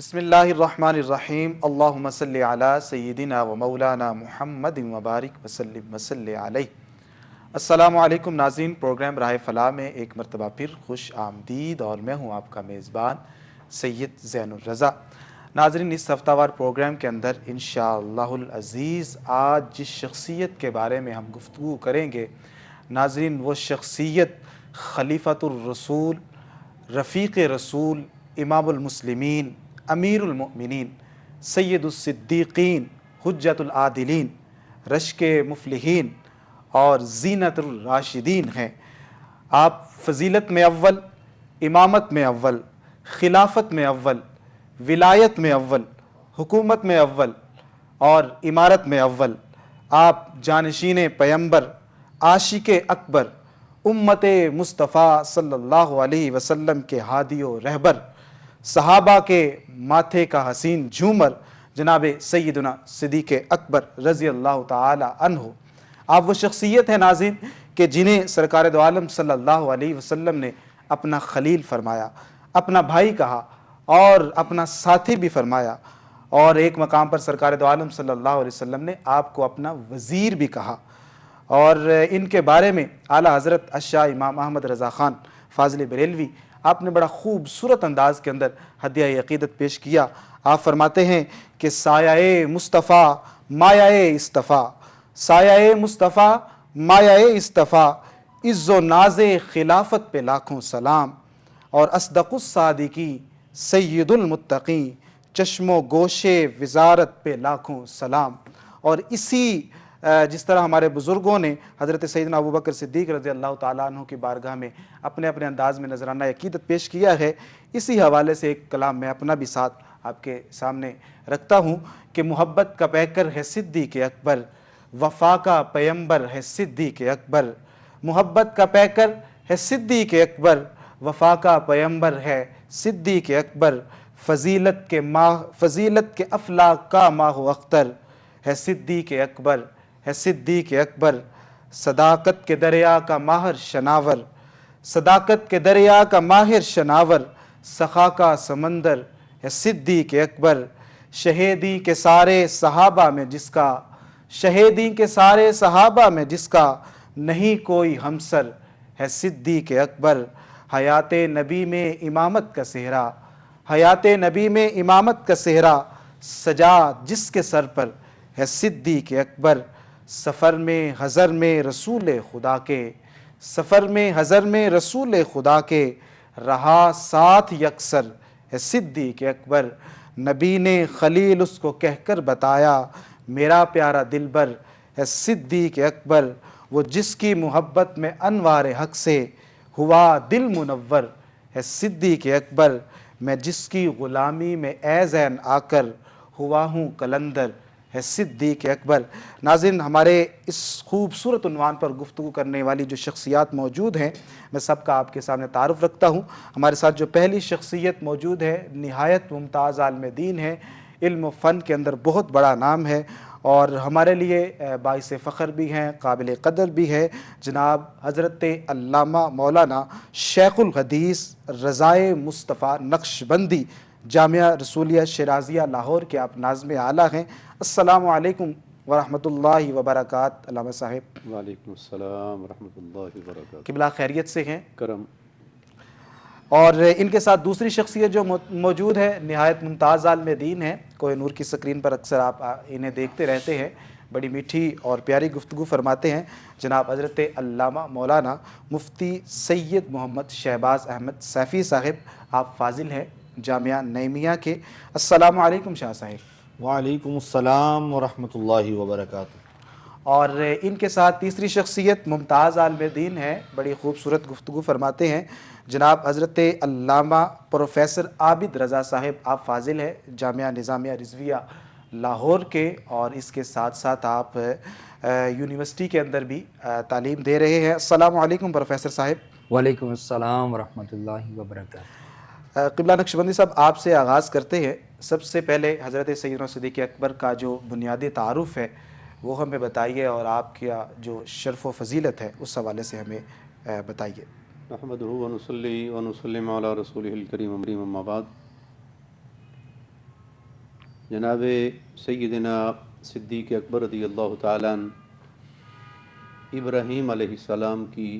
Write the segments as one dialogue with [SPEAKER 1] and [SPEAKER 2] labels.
[SPEAKER 1] بسم اللہ الرحمن الرحیم اللہم صلی علی سیدنا و مولانا محمد وبارک وسلم وصلی علیہ۔ السلام علیکم ناظرین، پروگرام راہ فلاح میں ایک مرتبہ پھر خوش آمدید، اور میں ہوں آپ کا میزبان سید زین الرضا۔ ناظرین، اس ہفتہ وار پروگرام کے اندر انشاءاللہ العزیز آج جس شخصیت کے بارے میں ہم گفتگو کریں گے، ناظرین وہ شخصیت خلیفۃ الرسول، رفیق رسول، امام المسلمین، امیر المؤمنین، سید الصدیقین، حجت العادلین، رشک مفلحین اور زینت الراشدین ہیں۔ آپ فضیلت میں اول، امامت میں اول، خلافت میں اول، ولایت میں اول، حکومت میں اول اور امارت میں اول۔ آپ جانشین پیمبر، عاشق اکبر، امت مصطفیٰ صلی اللہ علیہ وسلم کے ہادی و رہبر، صحابہ کے ماتھے کا حسین جھومر، جناب سیدنا صدیق اکبر رضی اللہ تعالی عنہ۔ آپ وہ شخصیت ہیں ناظرین کہ جنہیں سرکار دو عالم صلی اللہ علیہ وسلم نے اپنا خلیل فرمایا، اپنا بھائی کہا اور اپنا ساتھی بھی فرمایا، اور ایک مقام پر سرکار دو عالم صلی اللہ علیہ وسلم نے آپ کو اپنا وزیر بھی کہا۔ اور ان کے بارے میں اعلیٰ حضرت الشاہ امام احمد رضا خان فاضل بریلوی آپ نے بڑا خوبصورت انداز کے اندر ہدیہ عقیدت پیش کیا۔ آپ فرماتے ہیں کہ سایہ مصطفیٰ مایہ اصطفیٰ، سایہ مصطفیٰ مایہ اصطفیٰ، عز و ناز خلافت پہ لاکھوں سلام، اور اصدق الصادقین سید المتقین، چشم و گوش وزارت پہ لاکھوں سلام۔ اور اسی جس طرح ہمارے بزرگوں نے حضرت سیدنا ابوبکر صدیق رضی اللہ تعالیٰ عنہ کی بارگاہ میں اپنے اپنے انداز میں نذرانہ عقیدت پیش کیا ہے، اسی حوالے سے ایک کلام میں اپنا بھی ساتھ آپ کے سامنے رکھتا ہوں کہ محبت کا پیکر ہے صدیق اکبر، وفا کا پیمبر ہے صدیق اکبر، محبت کا پیکر ہے صدیق اکبر، وفا کا پیمبر ہے صدیق اکبر، فضیلت کے افلاک کا ماہ و اختر ہے صدیق اکبر، ہے صدیق اکبر، صداقت کے دریا کا ماہر شناور، صداقت کے دریا کا ماہر شناور، سخا کا سمندر ہے صدیق اکبر، شہیدی کے سارے صحابہ میں جس کا، شہیدی کے سارے صحابہ میں جس کا نہیں کوئی ہمسر ہے صدیق اکبر، حیات نبی میں امامت کا صحرا، حیات نبی میں امامت کا صحرا سجا جس کے سر پر ہے صدیق اکبر، سفر میں حضر میں رسول خدا کے، سفر میں حضر میں رسول خدا کے رہا ساتھ یکسر ہے صدیق اکبر، نبی نے خلیل اس کو کہہ کر بتایا میرا پیارا دلبر ہے صدیق اکبر، وہ جس کی محبت میں انوار حق سے ہوا دل منور ہے صدیق اکبر، میں جس کی غلامی میں اے زین آ کر ہوا ہوں قلندر ہے صدیق اکبر۔ ناظرین، ہمارے اس خوبصورت عنوان پر گفتگو کرنے والی جو شخصیات موجود ہیں، میں سب کا آپ کے سامنے تعارف رکھتا ہوں۔ ہمارے ساتھ جو پہلی شخصیت موجود ہے، نہایت ممتاز عالم دین ہے، علم و فن کے اندر بہت بڑا نام ہے، اور ہمارے لیے باعث فخر بھی ہیں، قابل قدر بھی ہے، جناب حضرت علامہ مولانا شیخ الحدیث رضائے مصطفیٰ نقشبندی، جامعہ رسولیہ شیرازیہ لاہور کے آپ ناظم اعلیٰ ہیں۔ السلام علیکم ورحمۃ اللہ وبرکاتہ علامہ صاحب۔
[SPEAKER 2] وعلیکم السلام ورحمۃ اللہ وبرکاتہ۔
[SPEAKER 1] قبلہ خیریت سے ہیں؟
[SPEAKER 2] کرم۔
[SPEAKER 1] اور ان کے ساتھ دوسری شخصیت جو موجود ہے، نہایت ممتاز عالم دین ہے، کوہ نور کی سکرین پر اکثر آپ انہیں دیکھتے رہتے ہیں، بڑی میٹھی اور پیاری گفتگو فرماتے ہیں، جناب حضرت علامہ مولانا مفتی سید محمد شہباز احمد سیفی صاحب، آپ فاضل ہیں جامعہ نعیمیہ کے۔ السلام علیکم شاہ صاحب۔
[SPEAKER 3] وعلیکم السلام ورحمۃ اللہ وبرکاتہ۔
[SPEAKER 1] اور ان کے ساتھ تیسری شخصیت ممتاز عالم دین ہے، بڑی خوبصورت گفتگو فرماتے ہیں، جناب حضرت علامہ پروفیسر عابد رضا صاحب، آپ فاضل ہیں جامعہ نظامیہ رضویہ لاہور کے، اور اس کے ساتھ ساتھ آپ یونیورسٹی کے اندر بھی تعلیم دے رہے ہیں۔ السلام علیکم پروفیسر صاحب۔
[SPEAKER 4] وعلیکم السلام ورحمۃ اللہ وبرکاتہ۔
[SPEAKER 1] قبلہ نقشبندی صاحب، آپ سے آغاز کرتے ہیں۔ سب سے پہلے حضرت سیدنا صدیق اکبر کا جو بنیادی تعارف ہے وہ ہمیں بتائیے، اور آپ کا جو شرف و فضیلت ہے اس حوالے سے ہمیں بتائیے۔
[SPEAKER 2] نحمدہ ونصلی ونسلم علی رسولہ الکریم، اما بعد۔ جناب سیدنا صدیق اکبر رضی اللہ تعالیٰ عنہ ابراہیم علیہ السلام کی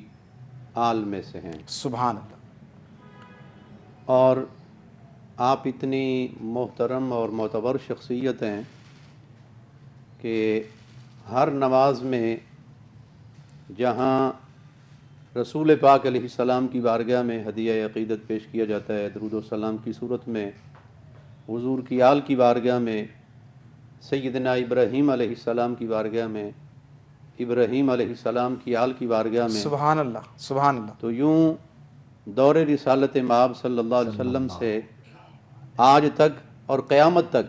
[SPEAKER 2] آل میں سے ہیں،
[SPEAKER 1] سبحان اللہ.
[SPEAKER 2] اور آپ اتنی محترم اور معتبر شخصیت ہیں کہ ہر نماز میں جہاں رسول پاک علیہ السلام کی بارگاہ میں ہدیہ عقیدت پیش کیا جاتا ہے درود و سلام کی صورت میں، حضور کی آل کی بارگاہ میں، سیدنا ابراہیم علیہ السلام کی بارگاہ میں، ابراہیم علیہ السلام کی آل کی بارگاہ میں،
[SPEAKER 1] سبحان اللہ سبحان اللہ.
[SPEAKER 2] تو یوں دور رسالت مآب صلی اللہ علیہ وسلم سے آج تک اور قیامت تک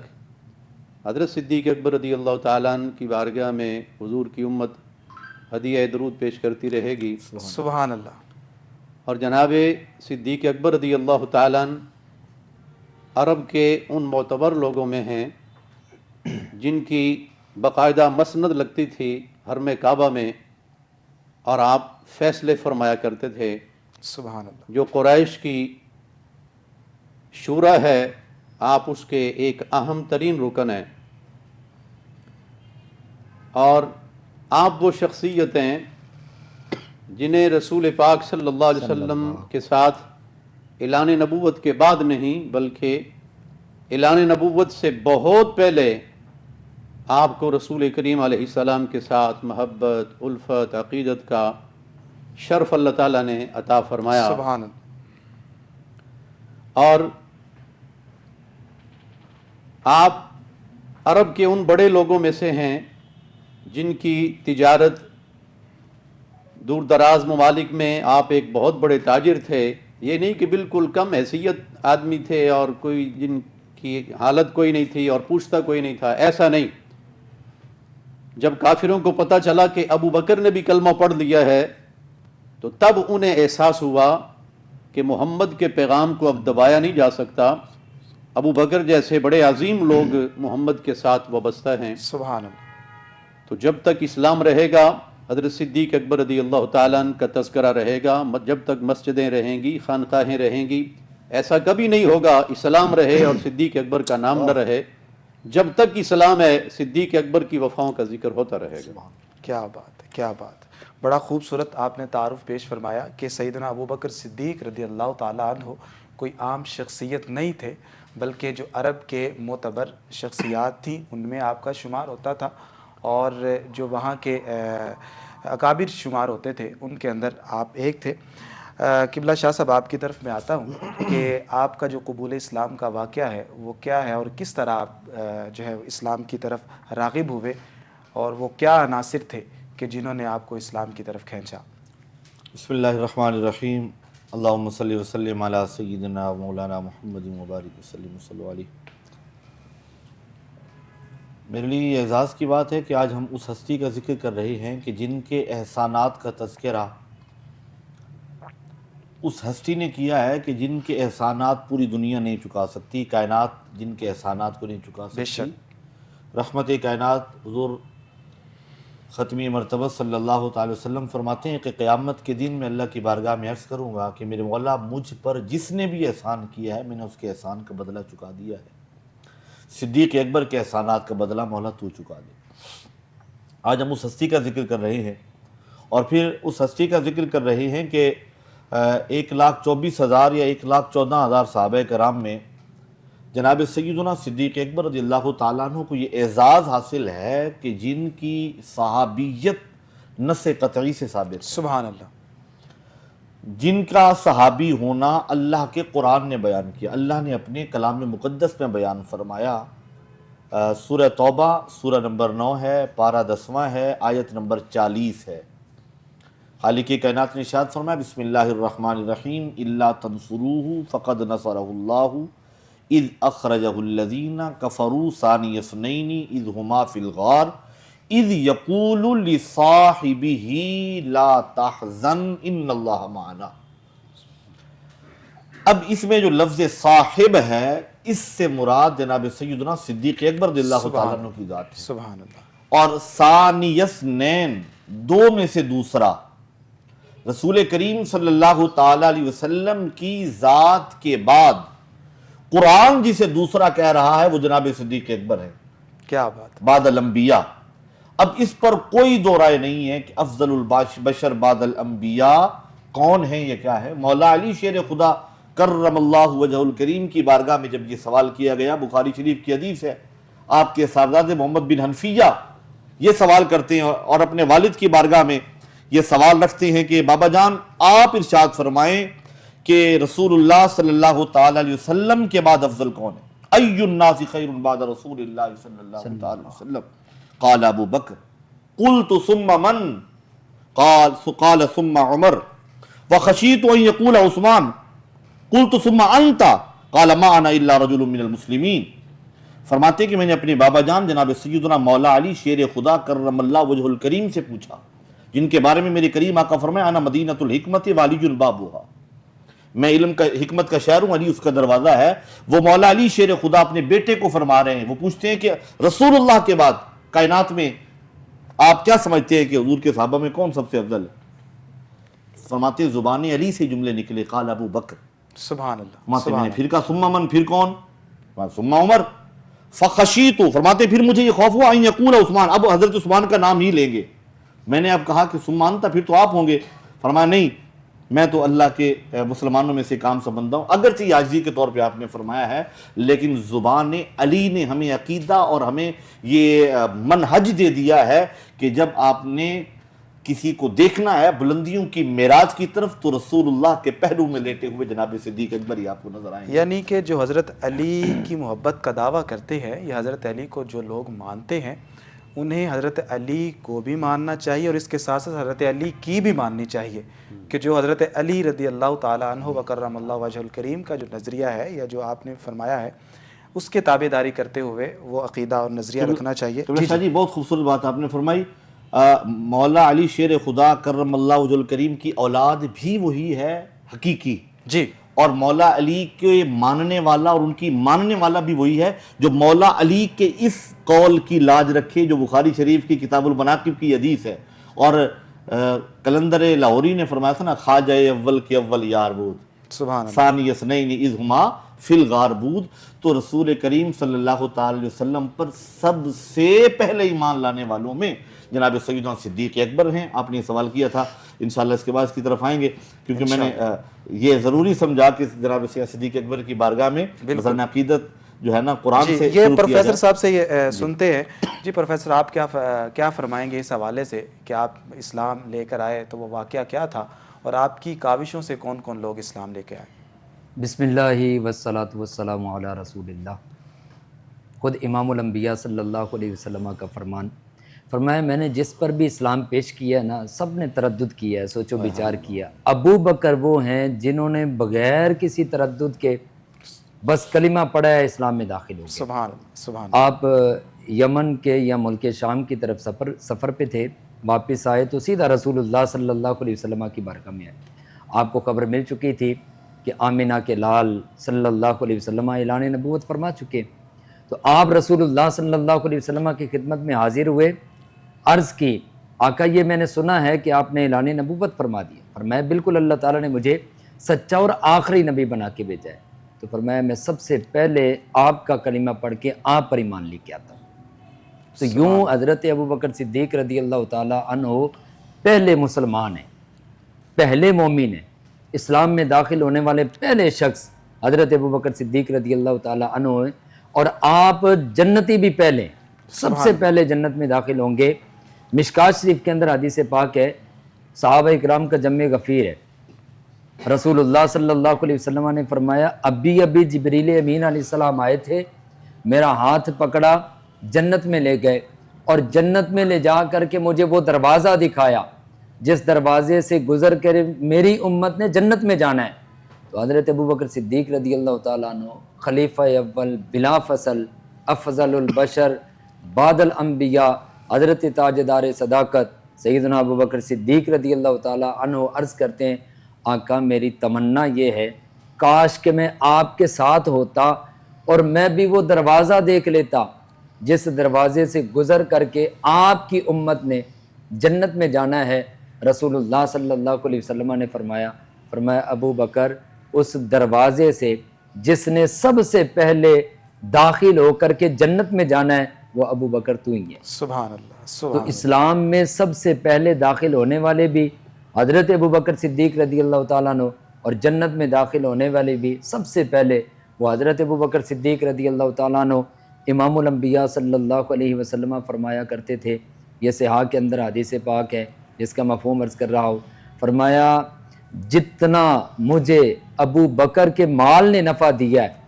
[SPEAKER 2] حضرت صدیق اکبر رضی اللہ تعالیٰ عنہ کی بارگاہ میں حضور کی امت ہدیہ درود پیش کرتی رہے گی.
[SPEAKER 1] سبحان اللہ.
[SPEAKER 2] اور جناب صدیق اکبر رضی اللہ تعالیٰ عنہ عرب کے ان معتبر لوگوں میں ہیں جن کی باقاعدہ مسند لگتی تھی حرم کعبہ میں، اور آپ فیصلے فرمایا کرتے تھے.
[SPEAKER 1] سبحان اللہ.
[SPEAKER 2] جو قریش کی شورا ہے آپ اس کے ایک اہم ترین رکن ہیں، اور آپ وہ شخصیتیں جنہیں رسول پاک صلی اللہ علیہ وسلم کے ساتھ اعلان نبوت کے بعد نہیں بلکہ اعلان نبوت سے بہت پہلے آپ کو رسول کریم علیہ السلام کے ساتھ محبت، الفت، عقیدت کا شرف اللہ تعالیٰ نے عطا فرمایا.
[SPEAKER 1] سبحان اللہ.
[SPEAKER 2] اور آپ عرب کے ان بڑے لوگوں میں سے ہیں جن کی تجارت دور دراز ممالک میں، آپ ایک بہت بڑے تاجر تھے. یہ نہیں کہ بالکل کم حیثیت آدمی تھے اور کوئی جن کی حالت کوئی نہیں تھی اور پوچھتا کوئی نہیں تھا، ایسا نہیں. جب کافروں کو پتہ چلا کہ ابو بکر نے بھی کلمہ پڑھ لیا ہے تو تب انہیں احساس ہوا کہ محمد کے پیغام کو اب دبایا نہیں جا سکتا. ابو بکر جیسے بڑے عظیم لوگ محمد کے ساتھ وابستہ ہیں.
[SPEAKER 1] سبحان اللہ.
[SPEAKER 2] تو جب تک اسلام رہے گا حضرت صدیق اکبر رضی اللہ تعالیٰ عنہ کا تذکرہ رہے گا، جب تک مسجدیں رہیں گی، خانقاہیں رہیں گی، ایسا کبھی نہیں ہوگا اسلام رہے اور صدیق اکبر کا نام نہ رہے. جب تک اسلام ہے صدیق اکبر کی وفاؤں کا ذکر ہوتا رہے گا.
[SPEAKER 1] کیا بات ہے، کیا بات ہے. بڑا خوبصورت آپ نے تعارف پیش فرمایا کہ سیدنا ابو بکر صدیق رضی اللہ تعالیٰ عنہ کوئی عام شخصیت نہیں تھے بلکہ جو عرب کے معتبر شخصیات تھیں ان میں آپ کا شمار ہوتا تھا، اور جو وہاں کے اکابر شمار ہوتے تھے ان کے اندر آپ ایک تھے. قبلہ شاہ صاحب آپ کی طرف میں آتا ہوں کہ آپ کا جو قبول اسلام کا واقعہ ہے وہ کیا ہے، اور کس طرح آپ جو ہے اسلام کی طرف راغب ہوئے، اور وہ کیا عناصر تھے کہ جنہوں نے آپ کو اسلام کی طرف کھینچا؟
[SPEAKER 3] بسم اللہ الرحمن الرحیم. اللہم صلی وسلم علی سیدنا و مولانا محمد مبارک وسلم صلی اللہ علیہ. میرے لیے یہ اعزاز کی بات ہے کہ آج ہم اس ہستی کا ذکر کر رہے ہیں کہ جن کے احسانات کا تذکرہ اس ہستی نے کیا ہے کہ جن کے احسانات پوری دنیا نہیں چکا سکتی، کائنات جن کے احسانات کو نہیں چکا
[SPEAKER 1] بے
[SPEAKER 3] سکتی.
[SPEAKER 1] شک.
[SPEAKER 3] رحمت کائنات حضور ختمی مرتبہ صلی اللہ تعالی وسلم فرماتے ہیں کہ قیامت کے دن میں اللہ کی بارگاہ میں عرض کروں گا کہ میرے مولا مجھ پر جس نے بھی احسان کیا ہے میں نے اس کے احسان کا بدلہ چکا دیا ہے. صدیق اکبر کے احسانات کا بدلہ مولا تو چکا دے. آج ہم اس ہستی کا ذکر کر رہے ہیں، اور پھر اس ہستی کا ذکر کر رہے ہیں کہ 1,24,000 یا 1,14,000 صحابہ کرام میں جناب سیدنا صدیق اکبر رضی اللہ تعالیٰ عنہ کو یہ اعزاز حاصل ہے کہ جن کی صحابیت نص قطعی سے ثابت ہے،
[SPEAKER 1] سبحان اللہ.
[SPEAKER 3] جن کا صحابی ہونا اللہ کے قرآن نے بیان کیا، اللہ نے اپنے کلام مقدس میں بیان فرمایا. سورہ توبہ سورہ نمبر 9 ہے، پارہ 10واں ہے، آیت نمبر 40 ہے. خالق کائنات نے ارشاد فرمایا بسم اللہ الرحمن الرحیم الا تنصروہ فقد نصرہ اللہ اذ اخرجہ الذین کفروا ثانی اثنین اذ ہما فی الغار اذ یقول لصاحبہ لا تحزن ان اللہ معنا. اب اس میں جو لفظ صاحب ہے اس سے مراد جناب سیدنا صدیق اکبر رضی اللہ تعالیٰ عنہ کی ذات ہے.
[SPEAKER 1] سبحان اللہ.
[SPEAKER 3] اور ثانی اثنین دو میں سے دوسرا رسول کریم صلی اللہ تعالیٰ علیہ وسلم کی ذات کے بعد قرآن جسے دوسرا کہہ رہا ہے وہ جناب صدیق اکبر ہے،
[SPEAKER 1] کیا بات،
[SPEAKER 3] بعد الانبیاء۔ اب اس پر کوئی دو رائے نہیں ہے کہ افضل البشر بعد الانبیاء کون ہیں، یہ کیا ہے۔ مولا علی شیر خدا کرم اللہ وجہ الکریم کی بارگاہ میں جب یہ سوال کیا گیا، بخاری شریف کی حدیث ہے، آپ کے صاحبزاد محمد بن حنفیہ یہ سوال کرتے ہیں اور اپنے والد کی بارگاہ میں یہ سوال رکھتے ہیں کہ بابا جان آپ ارشاد فرمائیں کہ رسول اللہ صلی اللہ تعالی علیہ وسلم کے بعد افضل کون ہے، ای الناس خیر بعد رسول اللہ صلی اللہ تعالی علیہ وسلم، قال ابو بکر، قلت ثم من، قال ثم عمر، وخشیت ان یقول عثمان، قلت ثم انت، قال ما انا الا رجل من المسلمین۔ فرماتے کہ میں نے اپنے بابا جان جناب سیدنا مولا علی شیر خدا کرم اللہ وجہ الکریم سے پوچھا، جن کے بارے میں میرے کریم آقا فرمائے انا مدینۃ الحکمت وعلی بابھا، میں علم کا حکمت کا شہر ہوں، علی اس کا دروازہ ہے۔ وہ مولا علی شیر خدا اپنے بیٹے کو فرما رہے ہیں، وہ پوچھتے ہیں کہ رسول اللہ کے بعد کائنات میں آپ کیا سمجھتے ہیں کہ حضور کے صحابہ میں کون سب سے افضل ہے؟ فرماتے زبان علی سے جملے نکلے، قال ابو بکر،
[SPEAKER 1] سبحان اللہ،
[SPEAKER 3] فرماتے میں
[SPEAKER 1] سبحان
[SPEAKER 3] نے پھر کہا ثم من، پھر کون؟ ثم عمر، فخشیت، فرماتے پھر مجھے یہ خوف ہوا ان یقول عثمان، اب حضرت عثمان کا نام ہی لیں گے۔ میں نے اب کہا کہ ثم انت، پھر تو آپ ہوں گے۔ فرمایا نہیں، میں تو اللہ کے مسلمانوں میں سے کام سا بندہ ہوں، اگرچہ یہ عاجزی کے طور پہ آپ نے فرمایا ہے، لیکن زبان علی نے ہمیں عقیدہ اور ہمیں یہ منہج دے دیا ہے کہ جب آپ نے کسی کو دیکھنا ہے بلندیوں کی معراج کی طرف تو رسول اللہ کے پہلو میں لیٹے ہوئے جناب صدیق اکبر ہی آپ کو نظر آئیں گے۔
[SPEAKER 1] یعنی کہ جو حضرت علی کی محبت کا دعویٰ کرتے ہیں یا حضرت علی کو جو لوگ مانتے ہیں انہیں حضرت علی کو بھی ماننا چاہیے، اور اس کے ساتھ ساتھ حضرت علی کی بھی ماننی چاہیے کہ جو حضرت علی رضی اللہ تعالیٰ عنہ وکرم اللہ وجہ الکریم کا جو نظریہ ہے یا جو آپ نے فرمایا ہے اس کے تابع داری کرتے ہوئے وہ عقیدہ اور نظریہ رکھنا چاہیے۔
[SPEAKER 3] شاہ جی بہت خوبصورت بات آپ نے فرمائی۔ مولا علی شیر خدا کرم اللہ وجہ الکریم کی اولاد بھی وہی ہے حقیقی،
[SPEAKER 1] جی،
[SPEAKER 3] اور مولا علی کے ماننے والا اور ان کی ماننے والا بھی وہی ہے جو مولا علی کے اس قول کی لاج رکھے جو بخاری شریف کی کتاب المناقب کی حدیث ہے۔ اور کلندر لاہوری نے فرمایا تھا نا، خواجہ اول کے اول یار بود،
[SPEAKER 1] سبحان اللہ،
[SPEAKER 3] ثانی اثنین اذ ہما فی الغار بود۔ تو رسول کریم صلی اللہ تعالی علیہ وسلم پر سب سے پہلے ایمان لانے والوں میں جناب سیدنا صدیق اکبر ہیں۔ آپ نے سوال کیا تھا، انشاءاللہ اس کے بعد اس کی طرف آئیں گے، کیونکہ میں نے یہ ضروری سمجھا کہ جناب صدیق اکبر کی بارگاہ میں مثلاً عقیدت جو ہے نا قرآن سے
[SPEAKER 1] یہ پروفیسر صاحب سے یہ سنتے ہیں۔ جی پروفیسر، آپ کیا فرمائیں گے اس حوالے سے کہ آپ اسلام لے کر آئے تو وہ واقعہ کیا تھا اور آپ کی کاوشوں سے کون کون لوگ اسلام لے کے آئے؟
[SPEAKER 4] بسم اللہ والصلاۃ والسلام علی رسول اللہ۔ خود امام الانبیاء صلی اللہ علیہ وسلم کا فرمایا میں نے جس پر بھی اسلام پیش کیا ہے نا سب نے تردد کیا ہے، سوچ و بچار کیا۔ ابو بکر وہ ہیں جنہوں نے بغیر کسی تردد کے بس کلمہ پڑھا ہے، اسلام میں داخل ہو گئے۔
[SPEAKER 1] سبحان سبحان۔
[SPEAKER 4] آپ یمن کے یا ملک شام کی طرف سفر پہ تھے، واپس آئے تو سیدھا رسول اللہ صلی اللہ علیہ وسلم کی بارگاہ میں آئے۔ آپ کو خبر مل چکی تھی کہ آمنہ کے لال صلی اللہ علیہ وسلم اعلان نبوت فرما چکے، تو آپ رسول اللہ صلی اللہ علیہ وسلم کی خدمت میں حاضر ہوئے، عرض کی آقا یہ میں نے سنا ہے کہ آپ نے اعلان نبوت فرما دیا۔ فرمایا بالکل، اللہ تعالیٰ نے مجھے سچا اور آخری نبی بنا کے بھیجا ہے۔ تو فرمایا میں سب سے پہلے آپ کا کلمہ پڑھ کے آپ پر ایمان لے کے آتا ہوں۔ تو یوں حضرت ابو بکر صدیق رضی اللہ تعالیٰ عنہ پہلے مسلمان ہیں، پہلے مومن ہیں، اسلام میں داخل ہونے والے پہلے شخص حضرت ابو بکر صدیق رضی اللہ تعالیٰ عنہ ہیں، اور آپ جنتی بھی پہلے، سب سے پہلے جنت میں داخل ہوں گے۔ مشکات شریف کے اندر حدیث پاک ہے، صحابہ اکرام کا جمع غفیر ہے۔ رسول اللہ صلی اللہ علیہ وسلم نے فرمایا ابھی جبریل امین علیہ السلام آئے تھے، میرا ہاتھ پکڑا، جنت میں لے گئے، اور جنت میں لے جا کر کے مجھے وہ دروازہ دکھایا جس دروازے سے گزر کر میری امت نے جنت میں جانا ہے۔ تو حضرت ابو بکر صدیق رضی اللہ تعالیٰ عنہ خلیفہ اول بلا فصل افضل البشر بعد الانبیاء، حضرت تاجدار صداقت سیدنا ابو بکر صدیق رضی اللہ تعالیٰ عنہ عرض کرتے ہیں آقا میری تمنا یہ ہے کاش کہ میں آپ کے ساتھ ہوتا اور میں بھی وہ دروازہ دیکھ لیتا جس دروازے سے گزر کر کے آپ کی امت نے جنت میں جانا ہے۔ رسول اللہ صلی اللہ علیہ وسلم نے فرمایا ابو بکر اس دروازے سے جس نے سب سے پہلے داخل ہو کر کے جنت میں جانا ہے وہ ابو بکر تو ہی ہے۔
[SPEAKER 1] سبحان اللہ،
[SPEAKER 4] تو
[SPEAKER 1] سبحان
[SPEAKER 4] اسلام میں سب سے پہلے داخل ہونے والے بھی حضرت ابو بکر صدیق رضی اللہ تعالیٰ عنہ، اور جنت میں داخل ہونے والے بھی سب سے پہلے وہ حضرت ابو بکر صدیق رضی اللہ تعالیٰ عنہ۔ امام الانبیاء صلی اللہ علیہ وسلم فرمایا کرتے تھے، یہ صحاح کے اندر حدیث پاک ہے جس کا مفہوم عرض کر رہا ہوں، فرمایا جتنا مجھے ابو بکر کے مال نے نفع دیا ہے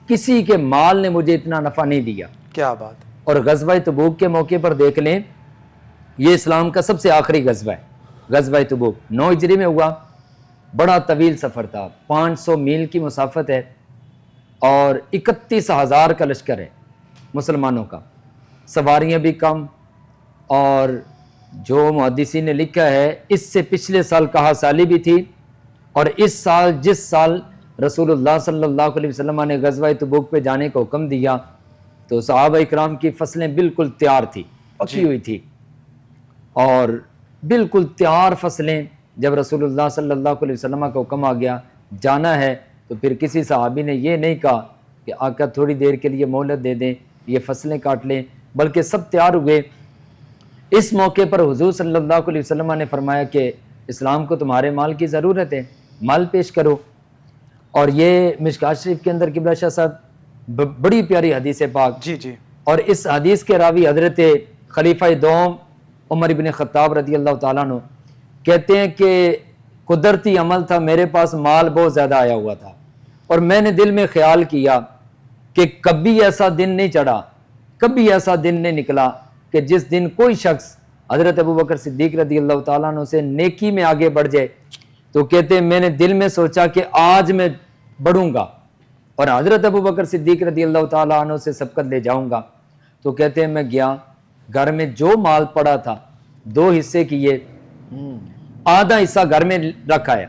[SPEAKER 4] کسی کے مال نے مجھے اتنا نفع نہیں دیا۔
[SPEAKER 1] کیا بات ہے۔
[SPEAKER 4] اور غزوہ تبوک کے موقع پر دیکھ لیں، یہ اسلام کا سب سے آخری غزوہ ہے۔ غزوہ تبوک 9 ہجری میں ہوا، بڑا طویل سفر تھا، 500 میل کی مسافت ہے اور 31,000 کا لشکر ہے مسلمانوں کا، سواریاں بھی کم، اور جو محدثین نے لکھا ہے اس سے پچھلے سال کہا سالی بھی تھی، اور اس سال جس سال رسول اللہ صلی اللہ علیہ وسلم نے غزوہ تبوک پہ جانے کا حکم دیا تو صحابہ اکرام کی فصلیں بالکل تیار تھی، پکی ہوئی تھی، اور بالکل تیار فصلیں جب رسول اللہ صلی اللہ علیہ وسلم کا حکم آ گیا جانا ہے تو پھر کسی صحابی نے یہ نہیں کہا کہ آقا تھوڑی دیر کے لیے مہلت دے دیں، یہ فصلیں کاٹ لیں، بلکہ سب تیار ہوئے۔ اس موقع پر حضور صلی اللہ علیہ وسلم نے فرمایا کہ اسلام کو تمہارے مال کی ضرورت ہے، مال پیش کرو۔ اور یہ مشکات شریف کے اندر قبلہ شاہ صاحب بڑی پیاری حدیث پاک،
[SPEAKER 1] جی جی،
[SPEAKER 4] اور اس حدیث کے راوی حضرت خلیفہ دوم عمر ابن خطاب رضی اللہ تعالیٰ عنہ کہتے ہیں کہ قدرتی عمل تھا، میرے پاس مال بہت زیادہ آیا ہوا تھا اور میں نے دل میں خیال کیا کہ کبھی ایسا دن نہیں چڑھا، کبھی ایسا دن نہیں نکلا کہ جس دن کوئی شخص حضرت ابو بکر صدیق رضی اللہ تعالیٰ عنہ سے نیکی میں آگے بڑھ جائے۔ تو کہتے ہیں میں نے دل میں سوچا کہ آج میں بڑھوں گا اور حضرت ابو بکر صدیق رضی اللہ تعالیٰ عنہ سے سبقت لے جاؤں گا۔ تو کہتے ہیں میں گیا، گھر میں جو مال پڑا تھا 2 حصے کیے، آدھا حصہ گھر میں رکھا ہے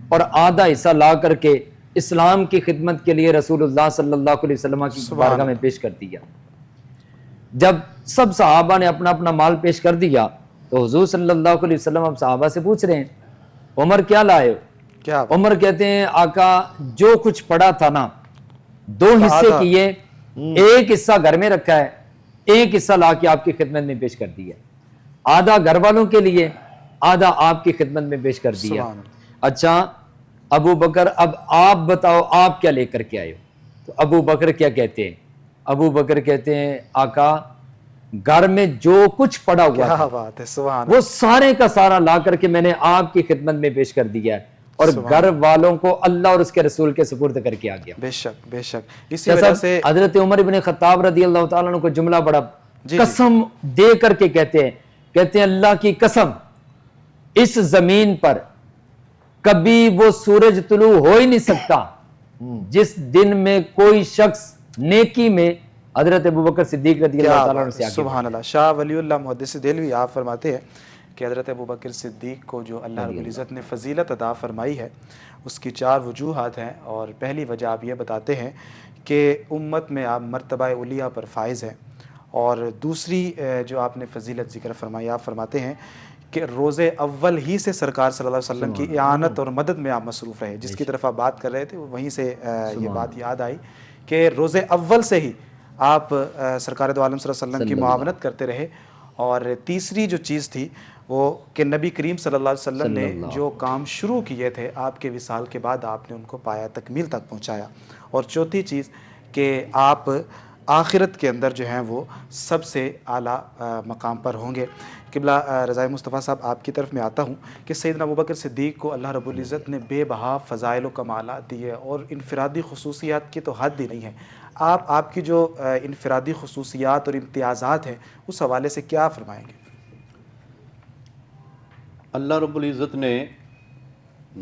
[SPEAKER 4] اور آدھا حصہ لا کر کے اسلام کی خدمت کے لیے رسول اللہ صلی اللہ علیہ وسلم کی بارگاہ میں پیش کر دیا۔ جب سب صحابہ نے اپنا اپنا مال پیش کر دیا تو حضور صلی اللہ علیہ وسلم اب صحابہ سے پوچھ رہے ہیں عمر کیا لائے ہو؟
[SPEAKER 1] کیا
[SPEAKER 4] عمر کہتے ہیں آقا جو کچھ پڑا تھا نا 2 حصے کیے، ایک حصہ گھر میں رکھا ہے، ایک حصہ لا کے آپ کی خدمت میں پیش کر دیا، آدھا گھر والوں کے لیے، آدھا آپ کی خدمت میں پیش کر دیا۔
[SPEAKER 1] سبحان اللہ۔
[SPEAKER 4] اچھا ابو بکر اب آپ بتاؤ آپ کیا لے کر کے آئے ہو؟ تو ابو بکر کیا کہتے ہیں؟ ابو بکر کہتے ہیں آقا گھر میں جو کچھ پڑا ہوا
[SPEAKER 1] کیا
[SPEAKER 4] تھا
[SPEAKER 1] بات ہے، سبحان
[SPEAKER 4] وہ سارے کا سارا لا کر کے میں نے آپ کی خدمت میں پیش کر دیا ہے اور گھر والوں کو اللہ اور اس کے رسول کے سپرد کر کے آ گیا۔
[SPEAKER 1] بے شک بے شک، اسی وجہ سے
[SPEAKER 4] حضرت عمر ابن خطاب رضی اللہ تعالیٰ عنہ کو جملہ بڑا قسم دے کر کے کہتے ہیں اللہ کی قسم اس زمین پر کبھی وہ سورج طلوع ہو ہی نہیں سکتا جس دن میں کوئی شخص نیکی میں حضرت ابوبکر صدیق رضی اللہ تعالیٰ عنہ سے آگے۔
[SPEAKER 1] سبحان اللہ۔ شاہ ولی اللہ محدث دہلوی آپ فرماتے ہیں کہ حضرت ابوبکر صدیق کو جو اللہ رب العزت نے فضیلت عطا فرمائی ہے اس کی 4 وجوہات ہیں، اور پہلی وجہ آپ یہ بتاتے ہیں کہ امت میں آپ مرتبہ علیہ پر فائز ہیں، اور دوسری جو آپ نے فضیلت ذکر فرمائی آپ فرماتے ہیں کہ روز اول ہی سے سرکار صلی اللہ علیہ وسلم کی اعانت اور مدد میں آپ مصروف رہے، جس کی طرف آپ بات کر رہے تھے وہیں سے یہ بات یاد آئی کہ روز اول سے ہی آپ سرکار دو عالم صلی اللہ علیہ وسلم کی معاونت کرتے رہے۔ اور تیسری جو چیز تھی وہ کہ نبی کریم صلی اللہ علیہ وسلم نے جو کام شروع کیے تھے آپ کے وصال کے بعد آپ نے ان کو پایا، تکمیل تک پہنچایا۔ اور چوتھی چیز کہ آپ آخرت کے اندر جو ہیں وہ سب سے اعلیٰ مقام پر ہوں گے۔ قبلہ رضائے مصطفیٰ صاحب آپ کی طرف میں آتا ہوں کہ سیدنا ابوبکر صدیق کو اللہ رب العزت نے بے بہا فضائل و کمالات دیے اور انفرادی خصوصیات کی تو حد ہی نہیں ہے۔ آپ کی جو انفرادی خصوصیات اور امتیازات ہیں اس حوالے سے کیا فرمائیں گے؟
[SPEAKER 2] اللہ رب العزت نے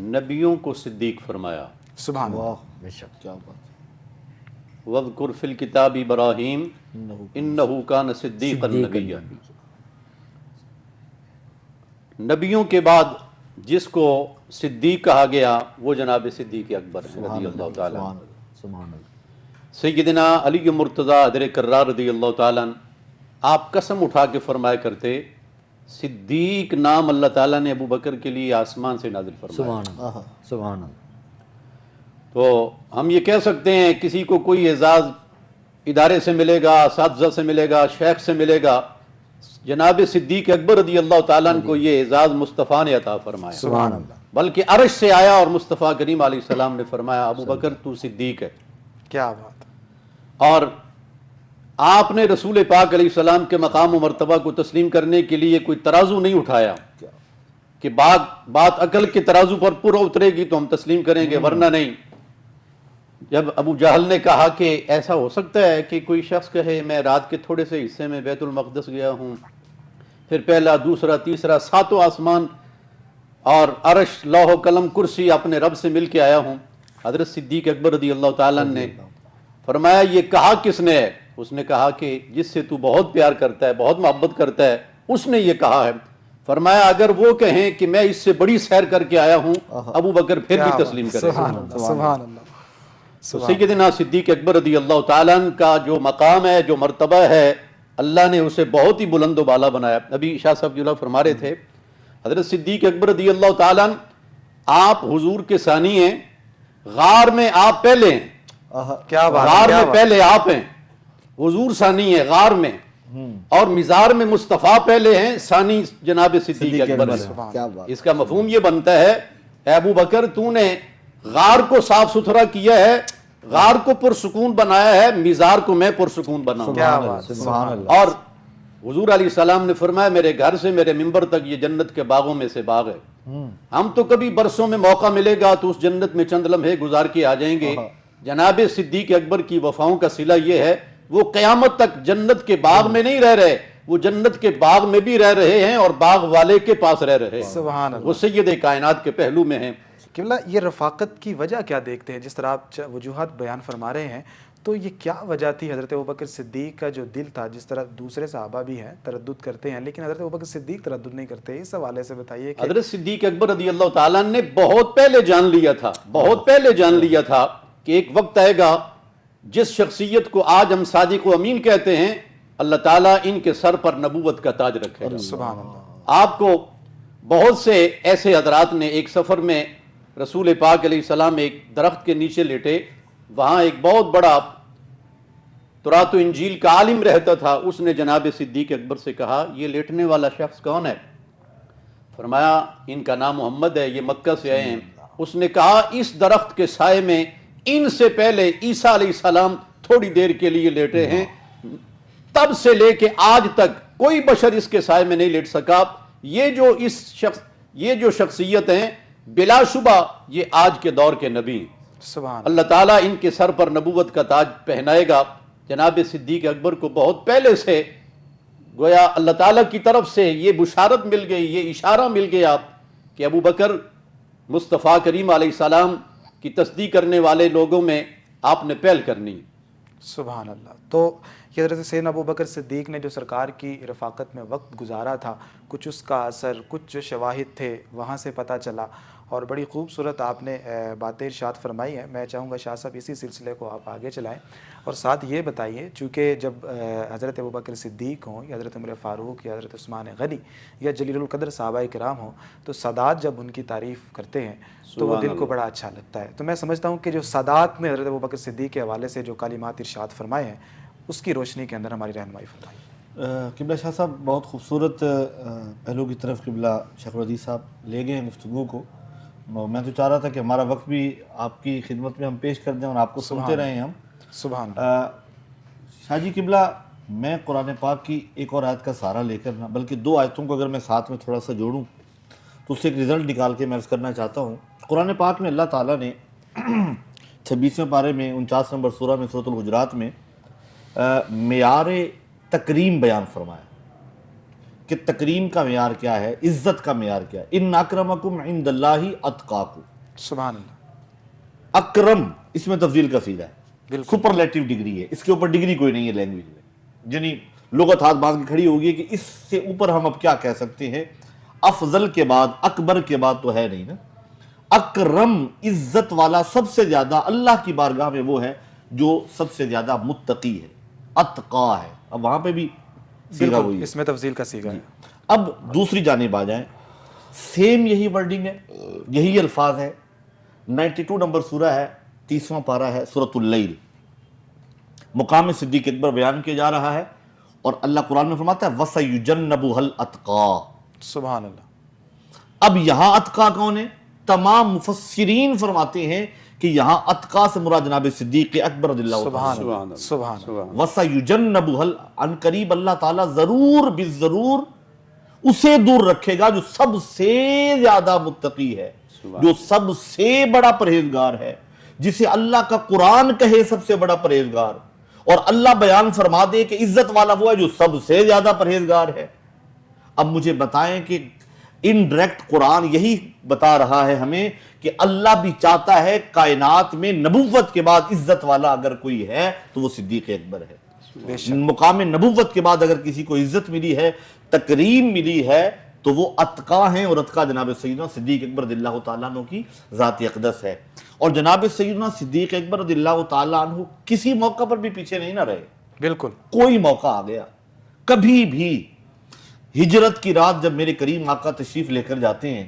[SPEAKER 2] نبیوں کو صدیق فرمایا،
[SPEAKER 1] سبحان اللہ۔
[SPEAKER 3] واہ
[SPEAKER 4] بے شک
[SPEAKER 3] کیا بات،
[SPEAKER 2] وَاذْكُرْ فِي الْكِتَابِ إِبْرَاهِيمَ إِنَّهُ كَانَ صِدِّيقًا نَبِيًّا۔ نبیوں کے بعد جس کو صدیق کہا گیا وہ جناب صدیق اکبر رضی اللہ تعالیٰ عنہ۔
[SPEAKER 4] سبحان اللہ۔
[SPEAKER 2] سیدنا علی مرتضیٰ حیدر کرار رضی اللہ تعالیٰ عنہ آپ قسم اٹھا کے فرمایا کرتے، صدیق نام اللہ تعالیٰ نے ابو بکر کے لیے آسمان سے نازل فرمایا۔
[SPEAKER 4] سبحان اللہ، سبحان اللہ۔
[SPEAKER 2] تو ہم یہ کہہ سکتے ہیں کسی کو کوئی اعزاز ادارے سے ملے گا، اساتذہ سے ملے گا، شیخ سے ملے گا، جناب صدیق اکبر رضی اللہ تعالیٰ عنہ کو یہ اعزاز مصطفیٰ نے عطا فرمایا،
[SPEAKER 1] سبحان اللہ،
[SPEAKER 2] بلکہ عرش سے آیا اور مصطفیٰ کریم علیہ السلام نے فرمایا ابو بکر تو صدیق ہے.
[SPEAKER 1] کیا بات ہے.
[SPEAKER 2] اور آپ نے رسول پاک علیہ السلام کے مقام و مرتبہ کو تسلیم کرنے کے لیے کوئی ترازو نہیں اٹھایا کہ بات عقل کے ترازو پر پورا اترے گی تو ہم تسلیم کریں گے ورنہ نہیں. جب ابو جہل نے کہا کہ ایسا ہو سکتا ہے کہ کوئی شخص کہے میں رات کے تھوڑے سے حصے میں بیت المقدس گیا ہوں، پھر پہلا دوسرا تیسرا ساتوں آسمان اور عرش لوح و قلم کرسی اپنے رب سے مل کے آیا ہوں، حضرت صدیق اکبر رضی اللہ تعالیٰ نے فرمایا یہ کہا کس نے ہے؟ اس نے کہا کہ جس سے تو بہت پیار کرتا ہے، بہت محبت کرتا ہے، اس نے یہ کہا ہے. فرمایا اگر وہ کہیں کہ میں اس سے بڑی سیر کر کے آیا ہوں، ابو بکر پھر بھی تسلیم کرے.
[SPEAKER 1] سبحان اللہ، سبحان اللہ.
[SPEAKER 2] تو سیدنا صدیق اکبر رضی اللہ تعالیٰ عنہ کا جو مقام ہے، جو مرتبہ ہے، اللہ نے اسے بہت ہی بلند و بالا بنایا. ابھی شاہ صاحب جو فرما رہے تھے حضرت صدیق اکبر رضی اللہ تعالیٰ عنہ آپ حضور کے ثانی ہیں، غار میں آپ پہلے ہیں،
[SPEAKER 1] کیا بات،
[SPEAKER 2] غار میں پہلے آپ ہیں، حضور ثانی ہے غار میں، اور مزار میں مصطفیٰ پہلے ہیں، ثانی جناب صدیق اکبر ہے.
[SPEAKER 3] کیا بات.
[SPEAKER 2] اس کا مفہوم یہ بنتا ہے اے ابو بکر تو نے غار کو صاف ستھرا کیا ہے، غار کو پرسکون بنایا ہے، مزار کو میں پرسکون بناؤں.
[SPEAKER 1] کیا بات،
[SPEAKER 3] سبحان اللہ.
[SPEAKER 2] اور حضور علیہ السلام نے فرمایا میرے گھر سے میرے منبر تک یہ جنت کے باغوں میں سے باغ ہے. ہم تو کبھی برسوں میں موقع ملے گا تو اس جنت میں چند لمحے گزار کے آ جائیں گے. جناب صدیق اکبر کی وفاؤں کا صلہ یہ ہے وہ قیامت تک جنت کے باغ میں نہیں رہ رہے، وہ جنت کے باغ میں بھی رہ رہے ہیں اور باغ والے کے پاس رہ رہے ہیں.
[SPEAKER 1] سبحان اللہ.
[SPEAKER 2] وہ سید کائنات کے پہلو میں ہیں.
[SPEAKER 1] قبلہ یہ رفاقت کی وجہ کیا دیکھتے ہیں؟ جس طرح آپ وجوہات بیان فرما رہے ہیں تو یہ کیا وجہ تھی حضرت ابوبکر صدیق کا جو دل تھا؟ جس طرح دوسرے صحابہ بھی ہیں تردد کرتے ہیں لیکن حضرت ابوبکر صدیق تردد نہیں کرتے. اس حوالے سے بتائیے کہ
[SPEAKER 2] حضرت صدیق اکبر رضی اللہ تعالیٰ نے بہت پہلے جان لیا تھا کہ ایک وقت آئے گا جس شخصیت کو آج ہم صادق و امین کہتے ہیں اللہ تعالیٰ ان کے سر پر نبوت کا تاج رکھے گا.
[SPEAKER 1] سبحان اللہ.
[SPEAKER 2] آپ کو بہت سے ایسے حضرات نے ایک سفر میں رسول پاک علیہ السلام ایک درخت کے نیچے لیٹے، وہاں ایک بہت بڑا تورات و انجیل کا عالم رہتا تھا. اس نے جناب صدیق اکبر سے کہا یہ لیٹنے والا شخص کون ہے؟ فرمایا ان کا نام محمد ہے، یہ مکہ سے آئے ہیں. اس نے کہا اس درخت کے سائے میں ان سے پہلے عیسیٰ علیہ السلام تھوڑی دیر کے لیے لیٹے ہیں، تب سے لے کے آج تک کوئی بشر اس کے سائے میں نہیں لیٹ سکا. یہ جو شخصیت ہیں بلا شبہ یہ آج کے دور کے نبی ہیں.
[SPEAKER 1] سبحان
[SPEAKER 2] اللہ تعالیٰ ان کے سر پر نبوت کا تاج پہنائے گا. جناب صدیق اکبر کو بہت پہلے سے گویا اللہ تعالیٰ کی طرف سے یہ بشارت مل گئی، یہ اشارہ مل گیا کہ ابو بکر مصطفیٰ کریم علیہ السلام کی تصدیق کرنے والے لوگوں میں آپ نے پہل کرنی.
[SPEAKER 1] سبحان اللہ. تو یہ حضرت سیدنا ابو بکر صدیق نے جو سرکار کی رفاقت میں وقت گزارا تھا، کچھ اس کا اثر، کچھ جو شواہد تھے وہاں سے پتہ چلا اور بڑی خوبصورت آپ نے باتیں ارشاد فرمائی ہیں. میں چاہوں گا شاہ صاحب اسی سلسلے کو آپ آگے چلائیں اور ساتھ یہ بتائیے چونکہ جب حضرت ابوبکر صدیق ہوں یا حضرت عمر فاروق یا حضرت عثمان غنی یا جلیل القدر صحابہ کرام ہوں تو سادات جب ان کی تعریف کرتے ہیں تو وہ دل کو بڑا اچھا لگتا ہے. تو میں سمجھتا ہوں کہ جو سادات نے حضرت ابوبکر صدیق کے حوالے سے جو کلمات ارشاد فرمائے ہیں اس کی روشنی کے اندر ہماری رہنمائی فرمائیں.
[SPEAKER 3] قبلہ شاہ صاحب بہت خوبصورت پہلو کی طرف قبلہ شیخ العزیز صاحب لے گئے ہیں گفتگو کو. میں تو چاہ رہا تھا کہ ہمارا وقت بھی آپ کی خدمت میں ہم پیش کر دیں اور آپ کو سنتے رہیں ہم.
[SPEAKER 1] سبحان
[SPEAKER 3] شاہ جی قبلہ میں قرآن پاک کی ایک اور آیت کا سہارا لے کر نہ بلکہ دو آیتوں کو اگر میں ساتھ میں تھوڑا سا جوڑوں تو اس سے ایک رزلٹ نکال کے میں عرض کرنا چاہتا ہوں. قرآن پاک میں اللہ تعالیٰ نے 26ویں پارے میں 49 نمبر سورہ میں سورۃ الحجرات میں معیار تکریم بیان فرمایا کہ تکریم کا معیار کیا ہے، عزت کا معیار کیا ہے. ان اکرمکم عند اللہ اتقاکم.
[SPEAKER 1] سبحان اللہ.
[SPEAKER 3] اکرم اس میں تفضیل کا سیدھا ہے،
[SPEAKER 1] بالکل
[SPEAKER 3] سپرلیٹو ڈگری ہے، اس کے اوپر ڈگری کوئی نہیں ہے لینگویج میں. یعنی لغت ہاتھ باندھ کے کھڑی ہوگی کہ اس سے اوپر ہم اب کیا کہہ سکتے ہیں. افضل کے بعد اکبر کے بعد تو ہے نہیں نا. اکرم عزت والا سب سے زیادہ اللہ کی بارگاہ میں وہ ہے جو سب سے زیادہ متقی ہے، اتقا ہے. اب وہاں پہ بھی سیگا ہوئی ہے،
[SPEAKER 1] اس میں تفضیل کا سیگا ہے.
[SPEAKER 3] اب دوسری جانب آ جائیں، سیم یہی ورڈنگ ہے، یہی الفاظ ہے. 92 نمبر سورہ ہے 30واں پارہ ہے سورۃ اللیل، مقام صدیق اکبر بیان کیا جا رہا ہے، اور اللہ قرآن میں فرماتا ہے وَسَيُجَنَّبُهَا الْأَتْقَى۔
[SPEAKER 1] سبحان اللہ۔
[SPEAKER 3] اب یہاں اتقا کون ہے؟ تمام مفسرین فرماتے ہیں کہ یہاں اتقا سے مراد جناب صدیق اکبر رضی اللہ
[SPEAKER 1] سبحان
[SPEAKER 3] تعالیٰ
[SPEAKER 1] اللہ، سبحان اللہ۔
[SPEAKER 3] وَسَيُجَنَّبُهَا، ان قریب اللہ تعالیٰ ضرور بالضرور اسے دور رکھے گا جو سب سے زیادہ متقی ہے، جو سب سے بڑا پرہیزگار ہے، جسے اللہ کا قرآن کہے سب سے بڑا پرہیزگار، اور اللہ بیان فرما دے کہ عزت والا وہ ہے جو سب سے زیادہ پرہیزگار ہے۔ اب مجھے بتائیں کہ انڈائریکٹ قرآن یہی بتا رہا ہے ہمیں کہ اللہ بھی چاہتا ہے کائنات میں نبوت کے بعد عزت والا اگر کوئی ہے تو وہ صدیق اکبر ہے۔
[SPEAKER 1] بے شک۔
[SPEAKER 3] مقام نبوت کے بعد اگر کسی کو عزت ملی ہے، تکریم ملی ہے، تو وہ اتقا ہیں، اور اتقا جناب سیدنا صدیق اکبر رضی اللہ تعالیٰ عنہ کی ذات اقدس ہے۔ اور جناب سیدنا صدیق اکبر رضی اللہ تعالیٰ عنہ کسی موقع پر بھی پیچھے نہیں نہ رہے،
[SPEAKER 1] بالکل۔
[SPEAKER 3] کوئی موقع آ گیا، کبھی بھی ہجرت کی رات جب میرے کریم آقا تشریف لے کر جاتے ہیں،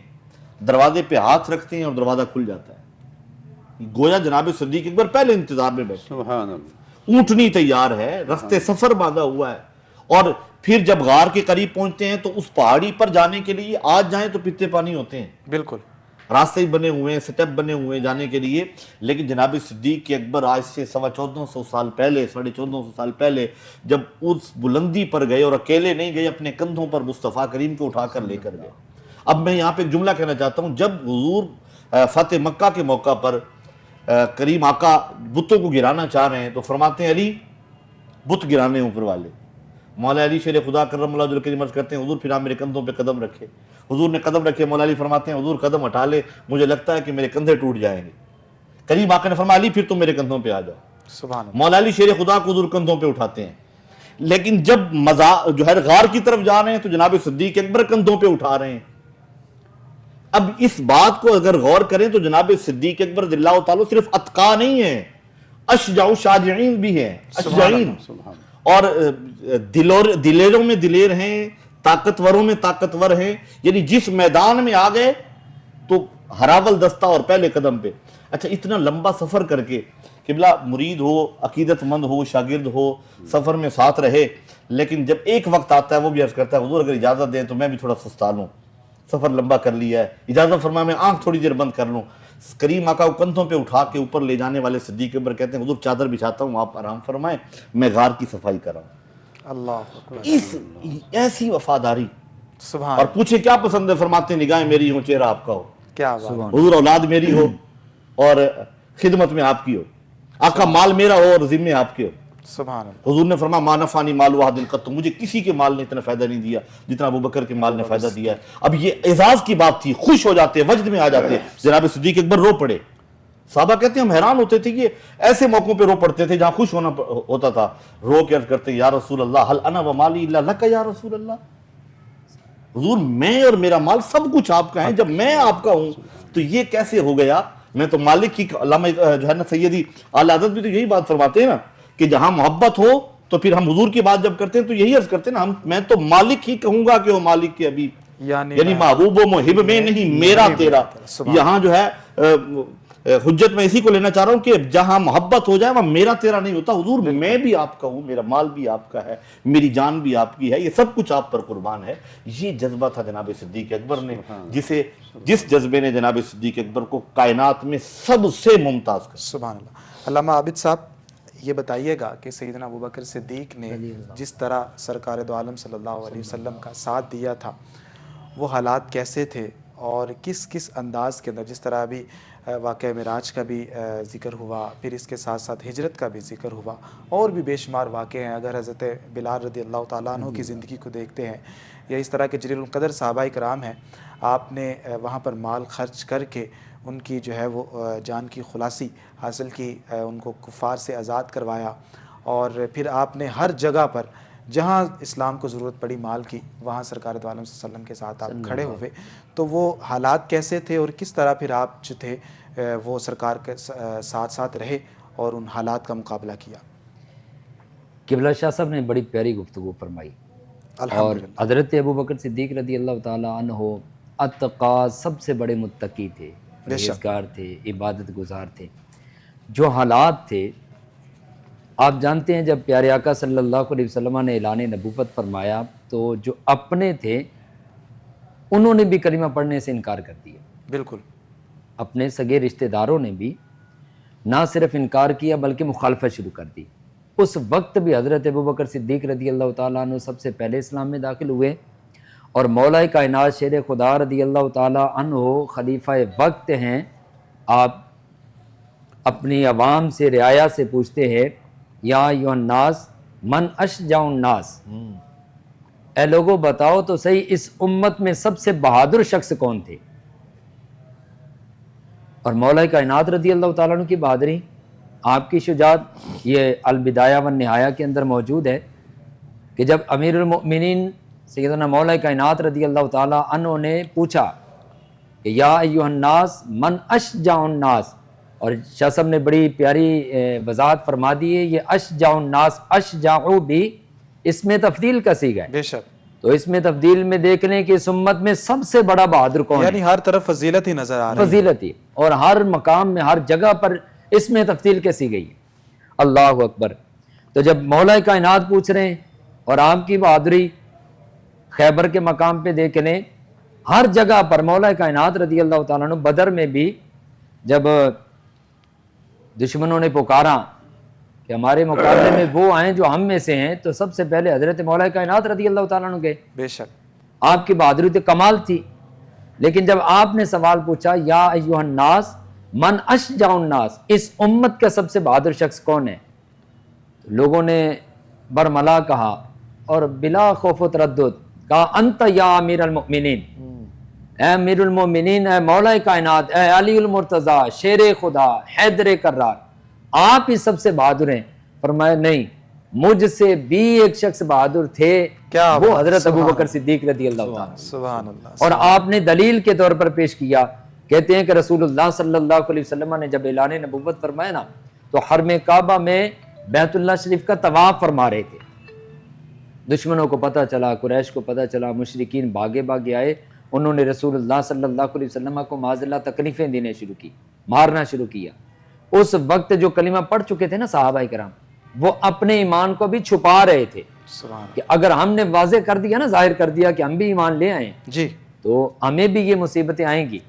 [SPEAKER 3] دروازے پہ ہاتھ رکھتے ہیں اور دروازہ کھل جاتا ہے، گویا جناب صدیق اکبر پہلے انتظار میں بیٹھے،
[SPEAKER 2] سبحان اللہ۔
[SPEAKER 3] اونٹنی تیار ہے، رستے سفر باندھا ہوا ہے، اور پھر جب غار کے قریب پہنچتے ہیں تو اس پہاڑی پر جانے کے لیے آج جائیں تو پتے پانی ہوتے ہیں،
[SPEAKER 1] بالکل۔
[SPEAKER 3] راستے بنے ہوئے ہیں، سٹیپ بنے ہوئے ہیں جانے کے لیے، لیکن جناب صدیق اکبر آج سے 1450 سال پہلے، 1450 سال پہلے جب اس بلندی پر گئے، اور اکیلے نہیں گئے، اپنے کندھوں پر مصطفیٰ کریم کو اٹھا کر لے کر گئے۔ اب میں یہاں پہ ایک جملہ کہنا چاہتا ہوں، جب حضور فتح مکہ کے موقع پر کریم آقا بتوں کو گرانا چاہ رہے ہیں تو فرماتے ہیں علی بت گرانے اوپر والے، مولا علی شیر خدا کرم اللہ وجہہ الکریم عرض کرتے ہیں حضور پھر آپ میرے کندھوں پہ قدم رکھے، حضور نے قدم رکھے، مولا علی فرماتے ہیں حضور قدم ہٹا لے، مجھے لگتا ہے کہ میرے کندھے ٹوٹ جائیں گے۔ کریم آقا نے فرمایا علی پھر تم میرے کندھوں پہ آ جاؤ،
[SPEAKER 1] سبحان اللہ۔
[SPEAKER 3] مولا علی شیر خدا کو حضور کندھوں پہ اٹھاتے ہیں، لیکن جب جو ہے غار کی طرف جا رہے ہیں تو جناب صدیق اکبر کندھوں پہ اٹھا رہے ہیں۔ اب اس بات کو اگر غور کریں تو جناب صدیق اکبر رضی اللہ تعالیٰ صرف اتقا نہیں ہیں، اشجع شاجعین بھی ہیں، اشجعین، اور دلیروں میں دلیر ہیں، طاقتوروں میں طاقتور ہیں، یعنی جس میدان میں آ گئے تو ہراول دستہ اور پہلے قدم پہ۔ اچھا اتنا لمبا سفر کر کے قبلہ مرید ہو، عقیدت مند ہو، شاگرد ہو، سفر میں ساتھ رہے، لیکن جب ایک وقت آتا ہے وہ بھی عرض کرتا ہے حضور اگر اجازت دیں تو میں بھی تھوڑا سستا لوں، سفر لمبا کر لیا ہے، اجازت فرمائے میں آنکھ تھوڑی دیر بند کر لوں۔ کریم آقا کو کندھوں پہ اٹھا کے اوپر لے جانے والے صدیق اکبر کہتے ہیں حضور چادر بچھاتا ہوں آپ آرام فرمائیں، میں غار کی صفائی کر رہا ہوں۔
[SPEAKER 1] اللہ اکبر۔
[SPEAKER 3] اس ایسی وفاداری،
[SPEAKER 1] سبحان
[SPEAKER 3] اور
[SPEAKER 1] اللہ۔
[SPEAKER 3] پوچھے کیا پسند ہے، فرماتے ہیں نگاہیں میری ہوں چہرہ آپ کا ہو،
[SPEAKER 1] کیا بات۔
[SPEAKER 3] حضور اولاد میری ہو اور خدمت میں آپ کی ہو، آقا مال میرا ہو اور ذمے آپ کے ہو۔
[SPEAKER 1] سبحان اللہ۔
[SPEAKER 3] حضور نے فرمایا ما نفعنی مال واحد قط، مجھے کسی کے مال نے اتنا فائدہ نہیں دیا جتنا ابوبکر کے مال نے فائدہ دیا ہے۔ اب یہ اعزاز کی بات تھی، خوش ہو جاتے، وجد میں آ جاتے، جناب صدیق اکبر رو پڑے۔ صحابہ کہتے ہیں ہم حیران ہوتے تھے کہ ایسے موقعوں پہ رو پڑتے تھے جہاں خوش ہونا ہوتا تھا، رو کے عرض کرتے یا رسول اللہ حل انا و مالی الا لک یا رسول اللہ، حضور میں اور میرا مال سب کچھ آپ کا ہے، جب میں آپ کا ہوں تو یہ کیسے ہو گیا، میں تو مالک ہی۔ علامہ جو ہے نا سیدی اعلیٰ حضرت بھی تو یہی بات فرماتے ہیں نا کہ جہاں محبت ہو تو پھر ہم حضور کی بات جب کرتے ہیں تو یہی عرض کرتے ہیں نا، میں تو مالک ہی کہوں گا کہ وہ مالک کے حبیب، یعنی محبوب و محب میں نہیں، میرا تیرا۔ یہاں جو ہے حجت میں اسی کو لینا چاہ رہا ہوں کہ جہاں محبت ہو جائے وہاں میرا تیرا نہیں ہوتا، حضور میں بھی آپ کا ہوں، میرا مال بھی آپ کا ہے، میری جان بھی آپ کی ہے، یہ سب کچھ آپ پر قربان ہے۔ یہ جذبہ تھا جناب صدیق اکبر نے، جس جذبے نے جناب صدیق اکبر کو کائنات میں سب سے ممتاز کر۔
[SPEAKER 1] سبحان اللہ۔ علامہ عابد صاحب یہ بتائیے گا کہ سیدنا ابوبکر صدیق نے جس طرح سرکار دو عالم صلی اللہ علیہ وسلم کا ساتھ دیا تھا، وہ حالات کیسے تھے اور کس کس انداز کے اندر، جس طرح ابھی واقعہ معراج کا بھی ذکر ہوا، پھر اس کے ساتھ ساتھ ہجرت کا بھی ذکر ہوا، اور بھی بے شمار واقعے ہیں۔ اگر حضرت بلال رضی اللہ تعالیٰ عنہ کی زندگی کو دیکھتے ہیں، یا اس طرح کے جلیل القدر صحابہ کرام ہیں، آپ نے وہاں پر مال خرچ کر کے ان کی جو ہے وہ جان کی خلاصی حاصل کی، ان کو کفار سے آزاد کروایا، اور پھر آپ نے ہر جگہ پر جہاں اسلام کو ضرورت پڑی مال کی، وہاں سرکار دو عالم صلی اللہ علیہ وسلم کے ساتھ آپ کھڑے ہوئے۔ تو وہ حالات کیسے تھے اور کس طرح پھر آپ جو تھے وہ سرکار کے ساتھ ساتھ رہے اور ان حالات کا مقابلہ کیا؟
[SPEAKER 4] قبلہ شاہ صاحب نے بڑی پیاری گفتگو فرمائی، اور حضرت ابوبکر صدیق رضی اللہ تعالیٰ عنہ اتقا، سب سے بڑے متقی تھے، پرہیزگار تھے، عبادت گزار تھے۔ جو حالات تھے، آپ جانتے ہیں جب پیارے آقا صلی اللہ علیہ وسلم نے اعلان نبوت فرمایا تو جو اپنے تھے انہوں نے بھی کلمہ پڑھنے سے انکار کر دیا.
[SPEAKER 1] بالکل.
[SPEAKER 4] اپنے سگے رشتہ داروں نے بھی نہ صرف انکار کیا بلکہ مخالفت شروع کر دی. اس وقت بھی حضرت ابوبکر صدیق رضی اللہ تعالیٰ عنہ سب سے پہلے اسلام میں داخل ہوئے اور مولا کائنات شیر خدا رضی اللہ تعالیٰ عنہ خلیفہ وقت ہیں. آپ اپنی عوام سے رعایا سے پوچھتے ہیں یا ایھا الناس من اشجع الناس، اے لوگوں بتاؤ تو صحیح اس امت میں سب سے بہادر شخص کون تھے؟ اور مولا کائنات رضی اللہ تعالیٰ عنہ کی بہادری، آپ کی شجاعت، یہ البدایہ والنہایہ کے اندر موجود ہے کہ جب امیر المؤمنین سیدنا مولا کائنات رضی اللہ تعالیٰ عنہ نے پوچھا کہ یا ایھا الناس من اشجع الناس، اور شاہ صاحب نے بڑی پیاری وضاحت فرما دی ہے، یہ اشجع الناس، اشجع بھی اس میں تفضیل کا صیغہ ہے.
[SPEAKER 1] بے شک.
[SPEAKER 4] تو اس میں تفضیل میں دیکھ لیں کہ اس امت میں سب سے بڑا بہادر کون ہے؟
[SPEAKER 1] یعنی ہر طرف فضیلت ہی نظر آ رہی ہے.
[SPEAKER 4] فضیلت ہی، اور ہر مقام میں ہر جگہ پر اس میں تفضیل کیسی گئی ہے. اللہ اکبر. تو جب مولا کائنات پوچھ رہے ہیں اور آپ کی بہادری خیبر کے مقام پہ دیکھ لیں، ہر جگہ پر مولا کائنات رضی اللہ تعالیٰ عنہ، بدر میں بھی جب دشمنوں نے پکارا کہ ہمارے مقابلے میں وہ آئیں جو ہم میں سے ہیں، تو سب سے پہلے حضرت مولا کائنات رضی اللہ تعالیٰ عنہ گئے.
[SPEAKER 1] بے شک.
[SPEAKER 4] آپ کی بہادری تو کمال تھی، لیکن جب آپ نے سوال پوچھا یا ایھا الناس من اشجع الناس، اس امت کا سب سے بہادر شخص کون ہے، لوگوں نے برملا کہا اور بلا خوف و تردد کہا انت یا امیر المؤمنین، اے امیر المؤمنین، اے مولا کائنات، اے علی المرتضیٰ، شیر خدا، حیدر کرار، آپ ہی سب سے بہادر ہیں. فرمایا نہیں، مجھ سے بھی ایک شخص بہادر تھے،
[SPEAKER 1] کیا
[SPEAKER 4] وہ حضرت ابوبکر صدیق رضی اللہ تعالیٰ.
[SPEAKER 1] سبحان اللہ.
[SPEAKER 4] اور آپ نے دلیل کے طور پر پیش کیا، کہتے ہیں کہ رسول اللہ صلی اللہ علیہ وسلم نے جب اعلان نبوت فرمایا نا تو حرم کعبہ میں بیت اللہ شریف کا طواف فرما رہے تھے. دشمنوں کو پتہ چلا، قریش کو پتہ چلا، مشرکین بھاگے بھاگے آئے، انہوں نے رسول اللہ صلی اللہ علیہ وسلم کو معاذ اللہ تکلیفیں دینے شروع کی، مارنا شروع کیا. اس وقت جو کلمہ پڑھ چکے تھے نا صحابہ کرام، وہ اپنے ایمان کو بھی چھپا رہے تھے
[SPEAKER 1] سبحان
[SPEAKER 4] کہ اگر ہم نے واضح کر دیا نا، ظاہر کر دیا کہ ہم بھی ایمان لے آئے ہیں
[SPEAKER 1] جی
[SPEAKER 4] تو ہمیں بھی یہ مصیبتیں آئیں گی.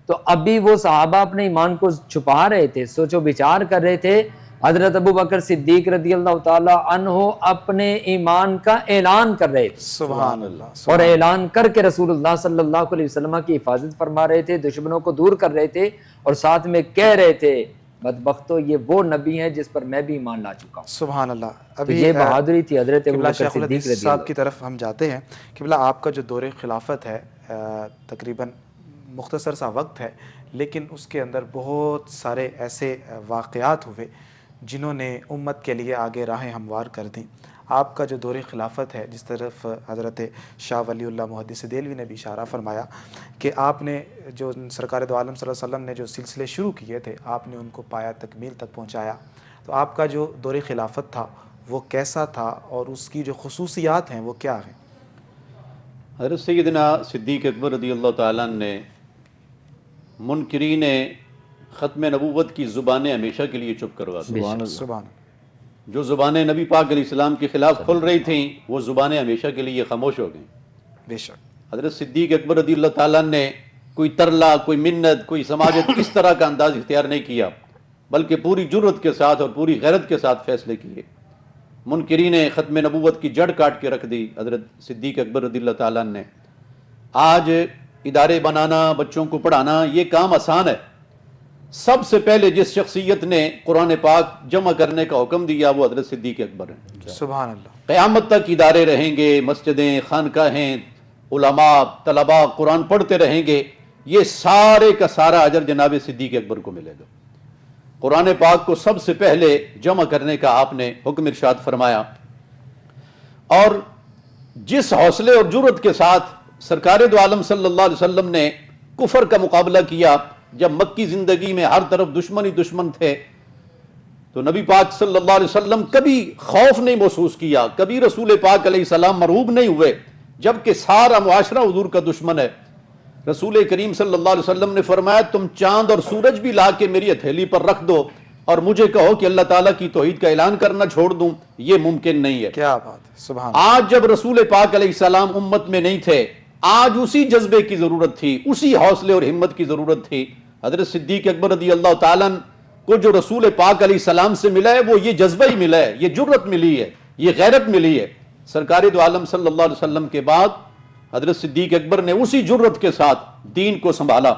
[SPEAKER 4] تو ابھی وہ صحابہ اپنے ایمان کو چھپا رہے تھے، سوچ و بچار کر رہے تھے. حضرت ابوبکر صدیق رضی اللہ تعالی عنہ اپنے ایمان کا اعلان کر رہے تھے،
[SPEAKER 1] سبحان اللہ.
[SPEAKER 4] اور اعلان کر کے رسول اللہ صلی اللہ علیہ وسلم کی حفاظت فرما رہے تھے، دشمنوں کو دور کر رہے تھے، اور ساتھ میں کہہ رہے تھے بدبختو یہ وہ نبی ہیں جس پر میں بھی ایمان لا چکا ہوں.
[SPEAKER 1] سبحان اللہ.
[SPEAKER 4] تو یہ بہادری تھی حضرت
[SPEAKER 1] قبلہ
[SPEAKER 4] ابوبکر
[SPEAKER 1] شیخ
[SPEAKER 4] صدیق
[SPEAKER 1] الحدیث
[SPEAKER 4] رضی
[SPEAKER 1] صاحب
[SPEAKER 4] اللہ.
[SPEAKER 1] کی طرف ہم جاتے ہیں. قبلہ آپ کا جو دور خلافت ہے تقریباً مختصر سا وقت ہے، لیکن اس کے اندر بہت سارے ایسے واقعات ہوئے جنہوں نے امت کے لیے آگے راہیں ہموار کر دیں. آپ کا جو دور خلافت ہے، جس طرف حضرت شاہ ولی اللہ محدث دہلوی نے بھی اشارہ فرمایا کہ آپ نے جو سرکار دو عالم صلی اللہ علیہ وسلم نے جو سلسلے شروع کیے تھے، آپ نے ان کو پایا تکمیل تک پہنچایا. تو آپ کا جو دور خلافت تھا وہ کیسا تھا اور اس کی جو خصوصیات ہیں وہ کیا ہیں؟
[SPEAKER 2] حضرت سیدنا صدیق اکبر رضی اللہ تعالیٰ نے منکرین ختم نبوت کی زبانیں ہمیشہ کے لیے چپ کروا دی.
[SPEAKER 1] سبحان.
[SPEAKER 2] جو زبانیں نبی پاک علیہ السلام کے خلاف کھل رہی تھیں وہ زبانیں ہمیشہ کے لیے خاموش ہو گئیں.
[SPEAKER 1] بے شک.
[SPEAKER 2] حضرت صدیق اکبر رضی اللہ تعالیٰ نے کوئی ترلا، کوئی منت، کوئی سماجت اس طرح کا انداز اختیار نہیں کیا، بلکہ پوری جرت کے ساتھ اور پوری غیرت کے ساتھ فیصلے کیے. منکرین ختم نبوت کی جڑ کاٹ کے رکھ دی حضرت صدیق اکبر رضی اللہ تعالیٰ نے. آج ادارے بنانا، بچوں کو پڑھانا یہ کام آسان ہے. سب سے پہلے جس شخصیت نے قرآن پاک جمع کرنے کا حکم دیا وہ حضرت صدیق اکبر ہیں.
[SPEAKER 1] سبحان اللہ.
[SPEAKER 2] قیامت تک ادارے رہیں گے، مسجدیں، خانقاہیں، علماء، طلباء قرآن پڑھتے رہیں گے، یہ سارے کا سارا اجر جناب صدیق اکبر کو ملے گا. قرآن پاک کو سب سے پہلے جمع کرنے کا آپ نے حکم ارشاد فرمایا، اور جس حوصلے اور جرت کے ساتھ سرکار دو عالم صلی اللہ علیہ وسلم نے کفر کا مقابلہ کیا، جب مکی زندگی میں ہر طرف دشمن ہی دشمن تھے، تو نبی پاک صلی اللہ علیہ وسلم کبھی خوف نہیں محسوس کیا، کبھی رسول پاک علیہ السلام مرعوب نہیں ہوئے، جبکہ سارا معاشرہ حضور کا دشمن ہے. رسول کریم صلی اللہ علیہ وسلم نے فرمایا تم چاند اور سورج بھی لا کے میری ہتھیلی پر رکھ دو، اور مجھے کہو کہ اللہ تعالیٰ کی توحید کا اعلان کرنا چھوڑ دوں، یہ ممکن نہیں ہے۔
[SPEAKER 1] کیا بات ہے، سبحان
[SPEAKER 2] آج جب رسول پاک علیہ السلام امت میں نہیں تھے، آج اسی جذبے کی ضرورت تھی، اسی حوصلے اور ہمت کی ضرورت تھی۔ حضرت صدیق اکبر رضی اللہ تعالیٰ کو جو رسول پاک علیہ السلام سے ملا ہے وہ یہ جذبہ ہی ملا ہے، یہ جرت ملی ہے، یہ غیرت ملی ہے۔ سرکار دو عالم صلی اللہ علیہ وسلم کے بعد حضرت صدیق اکبر نے اسی جرت کے ساتھ دین کو سنبھالا،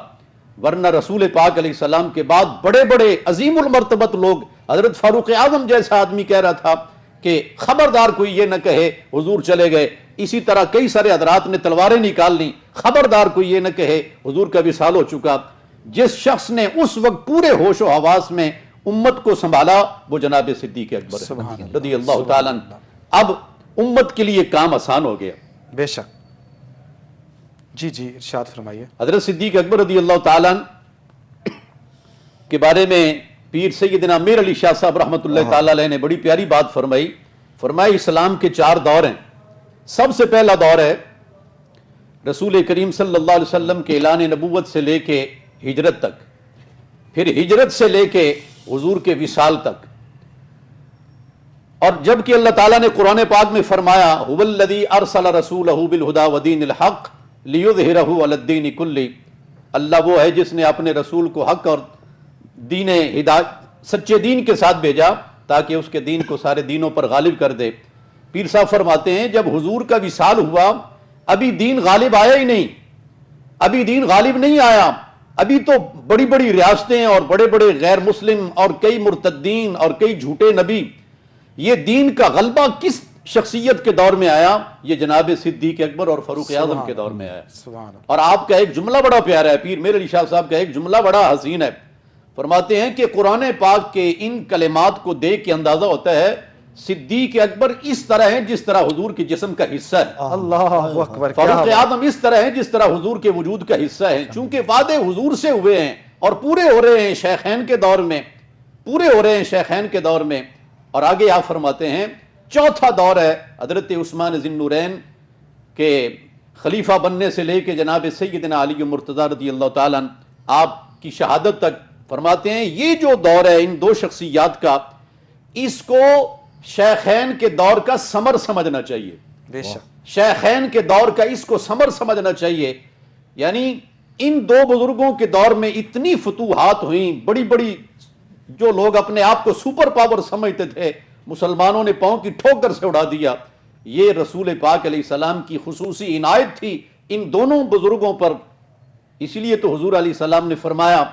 [SPEAKER 2] ورنہ رسول پاک علیہ السلام کے بعد بڑے بڑے عظیم المرتبت لوگ، حضرت فاروق اعظم جیسا آدمی کہہ رہا تھا کہ خبردار کوئی یہ نہ کہے حضور چلے گئے، اسی طرح کئی سارے حضرات نے تلواریں نکال لیں، خبردار کوئی یہ نہ کہے حضور کا وصال ہو چکا۔ جس شخص نے اس وقت پورے ہوش و حواس میں امت کو سنبھالا وہ جناب صدیق اکبر رضی اللہ تعالیٰ عنہ۔ اب امت کے لیے کام آسان ہو گیا۔
[SPEAKER 1] بے شک، جی جی ارشاد فرمائیے۔
[SPEAKER 2] حضرت صدیق اکبر رضی اللہ تعالیٰ عنہ کے بارے میں پیر سیدنا میر علی شاہ صاحب رحمۃ اللہ تعالیٰ علیہ نے بڑی پیاری بات فرمائی۔ فرمایا اسلام کے 4 دور ہیں۔ سب سے پہلا دور ہے رسول کریم صلی اللہ علیہ وسلم کے اعلان نبوت سے لے کے ہجرت تک، پھر ہجرت سے لے کے حضور کے وصال تک، اور جب کہ اللہ تعالیٰ نے قرآن پاک میں فرمایا هو الذی ارسل رسولہ بالہدی ودین الحق لیظہرہ علی الدین کلہ، اللہ وہ ہے جس نے اپنے رسول کو حق اور دین ہدایت سچے دین کے ساتھ بھیجا تاکہ اس کے دین کو سارے دینوں پر غالب کر دے۔ پیر صاحب فرماتے ہیں جب حضور کا وصال ہوا ابھی دین غالب آیا ہی نہیں، ابھی دین غالب نہیں آیا، ابھی تو بڑی بڑی ریاستیں اور بڑے بڑے غیر مسلم اور کئی مرتدین اور کئی جھوٹے نبی، یہ دین کا غلبہ کس شخصیت کے دور میں آیا؟ یہ جناب صدیق اکبر اور فاروق اعظم کے دور میں آیا۔
[SPEAKER 1] سبحان اللہ۔
[SPEAKER 2] اور آپ کا ایک جملہ بڑا پیارا ہے، پیر میر علی شاہ صاحب کا ایک جملہ بڑا حسین ہے۔ فرماتے ہیں کہ قرآن پاک کے ان کلمات کو دیکھ کے اندازہ ہوتا ہے صدیق اکبر اس طرح ہیں جس طرح حضور کے جسم کا حصہ ہے،
[SPEAKER 1] اللہ اکبر، کیا
[SPEAKER 2] فاروق
[SPEAKER 1] بات۔
[SPEAKER 2] اعظم اس طرح ہیں جس طرح حضور کے وجود کا حصہ ہیں، چونکہ وعدے حضور سے ہوئے ہیں اور پورے ہو رہے ہیں شیخین کے دور میں، پورے ہو رہے ہیں شیخین کے دور میں۔ اور آگے آپ فرماتے ہیں چوتھا دور ہے حضرت عثمان ذی النورین کے خلیفہ بننے سے لے کے جناب سیدنا علی مرتضیٰ رضی اللہ تعالیٰ عنہ آپ کی شہادت تک۔ فرماتے ہیں یہ جو دور ہے ان 2 شخصیات کا، اس کو شیخین کے دور کا ثمر سمجھنا چاہیے،
[SPEAKER 1] بے شک،
[SPEAKER 2] شیخین کے دور کا اس کو ثمر سمجھنا چاہیے۔ یعنی ان 2 بزرگوں کے دور میں اتنی فتوحات ہوئیں، بڑی بڑی، جو لوگ اپنے آپ کو سپر پاور سمجھتے تھے مسلمانوں نے پاؤں کی ٹھوکر سے اڑا دیا۔ یہ رسول پاک علیہ السلام کی خصوصی عنایت تھی ان دونوں بزرگوں پر۔ اسی لیے تو حضور علیہ السلام نے فرمایا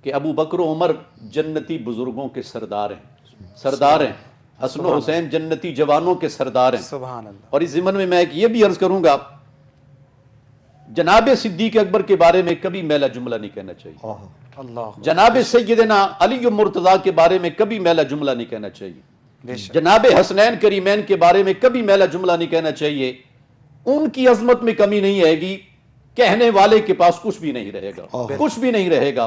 [SPEAKER 2] کہ ابو بکر و عمر جنتی بزرگوں کے سردار ہیں، سردار ہیں، حسن و حسین جنتی جوانوں کے سردار ہیں۔
[SPEAKER 1] سبحان اللہ۔
[SPEAKER 2] اور اس ضمن میں میں ایک یہ بھی عرض کروں گا، جناب صدیق اکبر کے بارے میں کبھی میلا جملہ نہیں کہنا چاہیے،
[SPEAKER 1] اللہ
[SPEAKER 2] جناب سیدنا علی مرتضیٰ کے بارے میں کبھی میلا جملہ نہیں کہنا چاہیے،
[SPEAKER 1] بے شک،
[SPEAKER 2] جناب حسنین کریمین کے بارے میں کبھی میلا جملہ نہیں کہنا چاہیے۔ ان کی عظمت میں کمی نہیں آئے گی، کہنے والے کے پاس کچھ بھی نہیں رہے گا، کچھ بھی نہیں رہے گا۔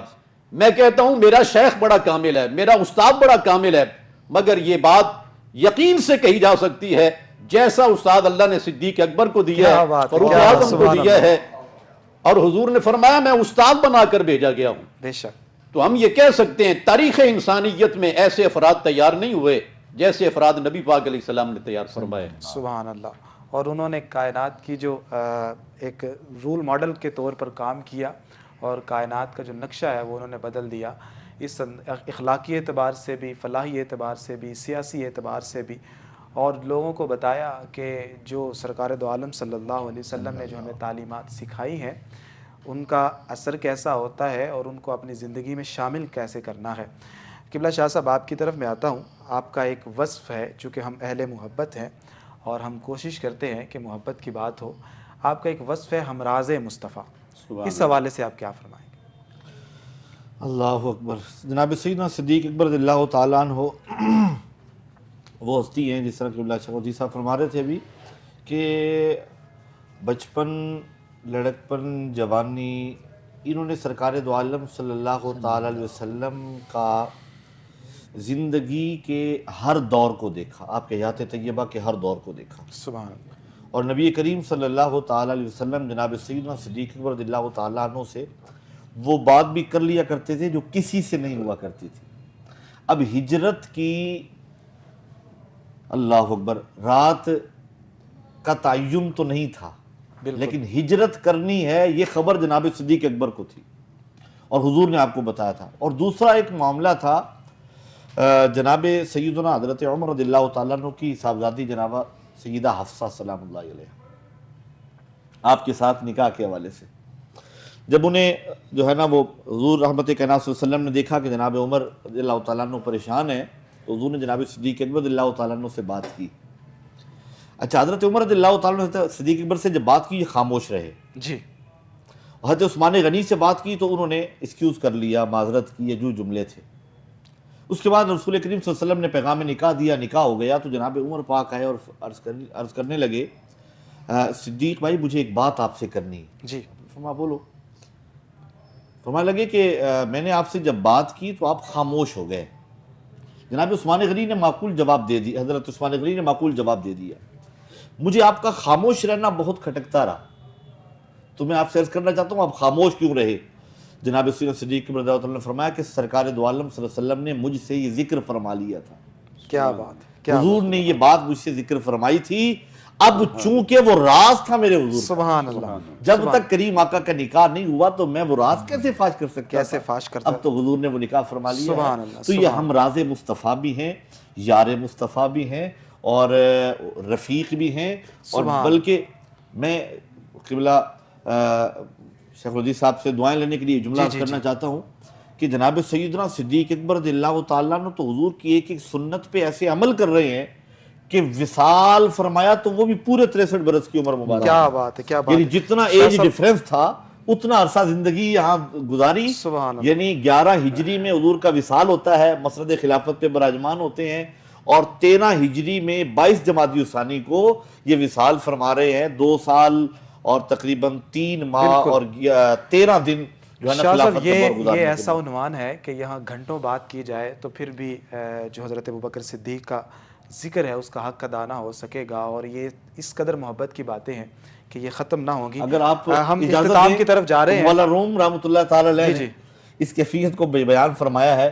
[SPEAKER 2] میں کہتا ہوں میرا شیخ بڑا کامل ہے، میرا استاد بڑا کامل ہے، مگر یہ بات یقین سے کہی جا سکتی ہے جیسا استاد اللہ نے صدیق اکبر کو دیا
[SPEAKER 1] کیا
[SPEAKER 2] ہے،
[SPEAKER 1] بات ہے،
[SPEAKER 2] فاروق
[SPEAKER 1] کیا بات،
[SPEAKER 2] اعظم کو
[SPEAKER 1] سبحان
[SPEAKER 2] دیا
[SPEAKER 1] اللہ۔
[SPEAKER 2] ہے، اور حضور نے فرمایا میں استاد بنا کر بھیجا گیا ہوں۔
[SPEAKER 1] بے شک،
[SPEAKER 2] تو ہم یہ کہہ سکتے ہیں تاریخ انسانیت میں ایسے افراد تیار نہیں ہوئے جیسے افراد نبی پاک علیہ السلام نے تیار فرمائے۔
[SPEAKER 1] سبحان اللہ۔ اور انہوں نے کائنات کی جو ایک رول ماڈل کے طور پر کام کیا اور کائنات کا جو نقشہ ہے وہ انہوں نے بدل دیا، اس اخلاقی اعتبار سے بھی، فلاحی اعتبار سے بھی، سیاسی اعتبار سے بھی، اور لوگوں کو بتایا کہ جو سرکار دو عالم صلی اللہ علیہ وسلم نے جو ہمیں تعلیمات سکھائی ہیں ان کا اثر کیسا ہوتا ہے اور ان کو اپنی زندگی میں شامل کیسے کرنا ہے۔ قبلہ شاہ صاحب آپ کی طرف میں آتا ہوں، آپ کا ایک وصف ہے، چونکہ ہم اہل محبت ہیں اور ہم کوشش کرتے ہیں کہ محبت کی بات ہو، آپ کا ایک وصف ہے ہمراز مصطفیٰ، اس حوالے سے آپ کیا فرمائیں گے؟
[SPEAKER 3] اللہ اکبر۔ جناب سیدنا صدیق اکبر رضی اللہ تعالیٰ عنہ وہ ہستی ہیں، جس طرح قبلہ شاہ صاحب فرما رہے تھے ابھی، کہ بچپن، لڑکپن، جوانی، انہوں نے سرکار دو عالم صلی اللہ تعالیٰ علیہ وسلم کا زندگی کے ہر دور کو دیکھا، آپ کے حیات طیبہ کے ہر دور کو دیکھا،
[SPEAKER 1] سبحان اللہ۔
[SPEAKER 3] اور نبی کریم صلی اللہ تعالیٰ علیہ وسلم جناب سیدنا صدیق اکبر رضی اللہ تعالیٰ عنہ سے وہ بات بھی کر لیا کرتے تھے جو کسی سے نہیں ہوا کرتی تھی۔ اب ہجرت کی، اللہ اکبر، رات کا تعین تو نہیں تھا، لیکن ہجرت کرنی ہے یہ خبر جناب صدیق اکبر کو تھی اور حضور نے آپ کو بتایا تھا۔ اور دوسرا ایک معاملہ تھا، جناب سیدنا حضرت عمر رضی اللہ تعالیٰ عنہ کی صاحبزادی جنابہ سیدہ حفصہ سلام اللہ علیہ، آپ کے ساتھ نکاح کے حوالے سے جب انہیں جو ہے نا وہ حضور رحمت کائنات صلی اللہ علیہ وسلم نے دیکھا کہ جناب عمر رضی اللہ تعالیٰ عنہ پریشان ہے، تو حضور نے جناب صدیق اکبر رضی اللہ تعالیٰ عنہ سے بات کی۔ اچھا، حضرت عمر رضی اللہ تعالیٰ عنہ صدیق اکبر سے جب بات کی یہ خاموش رہے،
[SPEAKER 1] جی،
[SPEAKER 3] حضرت عثمان غنی سے بات کی تو انہوں نے ایکسکیوز کر لیا، معذرت کی، یہ جو جملے تھے۔ اس کے بعد رسول کریم صلی اللہ علیہ وسلم نے پیغام نکاح دیا، نکاح ہو گیا، تو جناب عمر پاک آئے اور عرض کرنے لگے، صدیق بھائی مجھے ایک بات آپ سے کرنی ہے۔
[SPEAKER 1] جی،
[SPEAKER 3] فرمایا بولو۔ فرمانے لگے کہ میں نے آپ سے جب بات کی تو آپ خاموش ہو گئے۔ جناب عثمان غنی نے معقول جواب دے دی، حضرت عثمان غنی نے معقول جواب دے دیا، مجھے آپ کا خاموش رہنا بہت کھٹکتا رہا، تو میں آپ سے عرض کرنا چاہتا ہوں آپ خاموش کیوں رہے؟ جناب صدیق رضی اللہ عنہ نے فرمایا کہ سرکار دو عالم صلی اللہ علیہ وسلم نے مجھ سے یہ ذکر فرما لیا تھا،
[SPEAKER 1] کیا بات ہے، کیا
[SPEAKER 3] حضور نے یہ بات مجھ سے ذکر فرمائی تھی، اب چونکہ وہ راز تھا میرے حضور کا،
[SPEAKER 1] سبحان اللہ،
[SPEAKER 3] جب تک کریم آقا کا نکاح نہیں ہوا تو میں وہ راز کیسے فاش کر سکتا
[SPEAKER 1] کیسے
[SPEAKER 3] تھا؟
[SPEAKER 1] فاش کرتا
[SPEAKER 3] اب تو حضور نے وہ نکاح فرما لیا
[SPEAKER 1] سبحان
[SPEAKER 3] ہے،
[SPEAKER 1] اللہ،
[SPEAKER 3] تو یہ ہم راز مصطفیٰ بھی ہیں، یار مصطفیٰ بھی ہیں، اور رفیق بھی ہیں، اور بلکہ میں قبلہ شیخ الحدیث صاحب سے دعائیں لینے کے لیے جملہ عرض کرنا چاہتا ہوں کہ جناب سیدنا صدیق اکبر رضی اللہ تعالیٰ عنہ تو حضور کی ایک ایک سنت پہ ایسے عمل کر رہے ہیں کہ وصال فرمایا تو وہ بھی پورے 63 برس کی عمر مبارک،
[SPEAKER 1] کیا بات ہے، کیا بات
[SPEAKER 3] یعنی
[SPEAKER 1] ہے،
[SPEAKER 3] جتنا ایج ڈیفرنس تھا اتنا عرصہ زندگی یہاں گزاری،
[SPEAKER 1] سبحان اللہ،
[SPEAKER 3] یعنی 11 ہجری میں حضور کا وصال ہوتا ہے، مسند خلافت پہ براجمان ہوتے ہیں، اور 13 ہجری میں 22 جمادی الثانی کو یہ وصال فرما رہے ہیں، 2 سال اور تقریباً 3 ماہ اور 13 دن جو ہے نا
[SPEAKER 1] شاہ
[SPEAKER 3] خلافت
[SPEAKER 1] صاحب
[SPEAKER 3] کا دور
[SPEAKER 1] یہ
[SPEAKER 3] گزارنے کے
[SPEAKER 1] ایسا
[SPEAKER 3] بعد۔
[SPEAKER 1] عنوان ہے کہ یہاں گھنٹوں بات کی جائے تو پھر بھی جو حضرت ابوبکر صدیق کا ذکر ہے اس کا حق ادا نہ ہو سکے گا، اور یہ اس قدر محبت کی باتیں ہیں کہ یہ ختم نہ ہوں گی۔
[SPEAKER 3] اگر آپ
[SPEAKER 1] ہم
[SPEAKER 3] اجازت
[SPEAKER 1] اختتام
[SPEAKER 3] دیں،
[SPEAKER 1] کی طرف جا رہے ہیں۔
[SPEAKER 3] مولا روم رحمۃ اللہ تعالی علیہ
[SPEAKER 1] جی
[SPEAKER 3] نے اس کیفیت کو بیان فرمایا ہے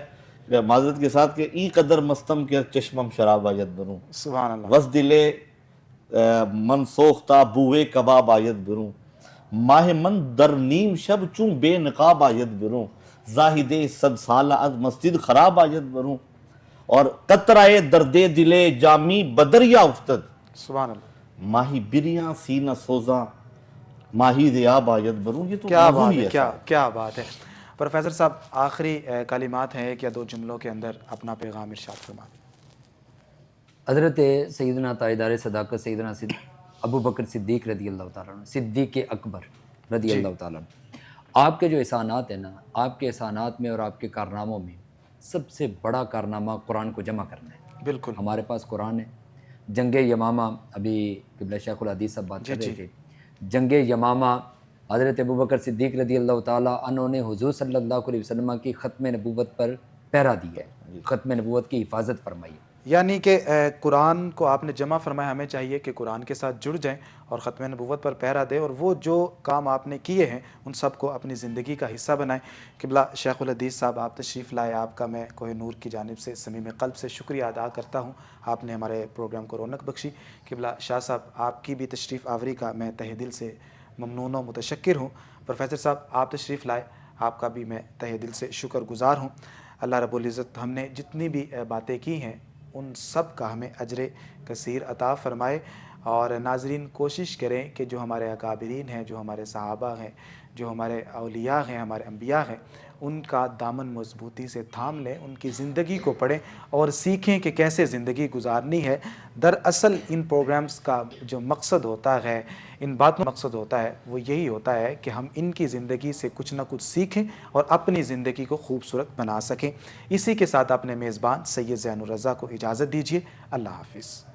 [SPEAKER 3] معذرت کے ساتھ کہ ای قدر مستم کے چشمم شراب آیت بنوں،
[SPEAKER 1] سبحان اللہ،
[SPEAKER 3] وز دلے من سوختہ بوئے کباب آیت بروں، ماہ من در نیم شب چون بے نقاب آیت بروں، زاہد 100 سالہ از مسجد خراب آیت بروں، اور قطرائے درد دلے جامی بدریا افتد،
[SPEAKER 1] سبحان اللہ،
[SPEAKER 3] ماہی بریاں سینہ سوزاں ماہی ذیاب آیت بروں۔ یہ تو
[SPEAKER 1] کیا
[SPEAKER 3] موضوع
[SPEAKER 1] بات
[SPEAKER 3] ہی
[SPEAKER 1] ہے،
[SPEAKER 3] ایسا
[SPEAKER 1] کیا بات ہے۔ پروفیسر صاحب آخری کلمات ہیں، ایک یا دو جملوں کے اندر اپنا پیغام ارشاد فرمائیں۔
[SPEAKER 4] حضرت سیدنا تاجدار صداقت سیدنا ابو بکر صدیق رضی اللہ تعالیٰ عنہ، صدیق اکبر رضی اللہ تعالیٰ عنہ، آپ کے جو احسانات ہیں نا، آپ کے احسانات میں اور آپ کے کارناموں میں سب سے بڑا کارنامہ قرآن کو جمع کرنا ہے۔
[SPEAKER 1] بالکل،
[SPEAKER 4] ہمارے پاس قرآن ہے۔ جنگ یمامہ، ابھی قبلہ شیخ الحدیث صاحب بات کر رہے تھے، جنگ یمامہ حضرت ابوبکر صدیق رضی اللہ تعالیٰ عنہ نے حضور صلی اللہ علیہ وسلم کی ختم نبوت پر پہرا دیا ہے، ختم نبوت کی حفاظت فرمائی ہے۔
[SPEAKER 1] یعنی کہ قرآن کو آپ نے جمع فرمایا، ہمیں چاہیے کہ قرآن کے ساتھ جڑ جائیں اور ختم نبوت پر پہرا دیں، اور وہ جو کام آپ نے کیے ہیں ان سب کو اپنی زندگی کا حصہ بنائیں۔ قبلہ شیخ الحدیث صاحب آپ تشریف لائے، آپ کا میں کوہ نور کی جانب سے صمیم قلب سے شکریہ ادا کرتا ہوں، آپ نے ہمارے پروگرام کو رونق بخشی۔ قبلہ شاہ صاحب آپ کی بھی تشریف آوری کا میں تہ دل سے ممنون و متشکر ہوں۔ پروفیسر صاحب آپ تشریف لائے، آپ کا بھی میں تہ دل سے شکر گزار ہوں۔ اللہ رب العزت ہم نے جتنی بھی باتیں کی ہیں ان سب کا ہمیں اجر کثیر عطا فرمائے، اور ناظرین کوشش کریں کہ جو ہمارے اکابرین ہیں، جو ہمارے صحابہ ہیں، جو ہمارے اولیاء ہیں، ہمارے انبیاء ہیں، ان کا دامن مضبوطی سے تھام لیں، ان کی زندگی کو پڑھیں اور سیکھیں کہ کیسے زندگی گزارنی ہے۔ دراصل ان پروگرامز کا جو مقصد ہوتا ہے، ان باتوں کا مقصد ہوتا ہے، وہ یہی ہوتا ہے کہ ہم ان کی زندگی سے کچھ نہ کچھ سیکھیں اور اپنی زندگی کو خوبصورت بنا سکیں۔ اسی کے ساتھ اپنے میزبان سید زین الرضا کو اجازت دیجیے۔ اللہ حافظ۔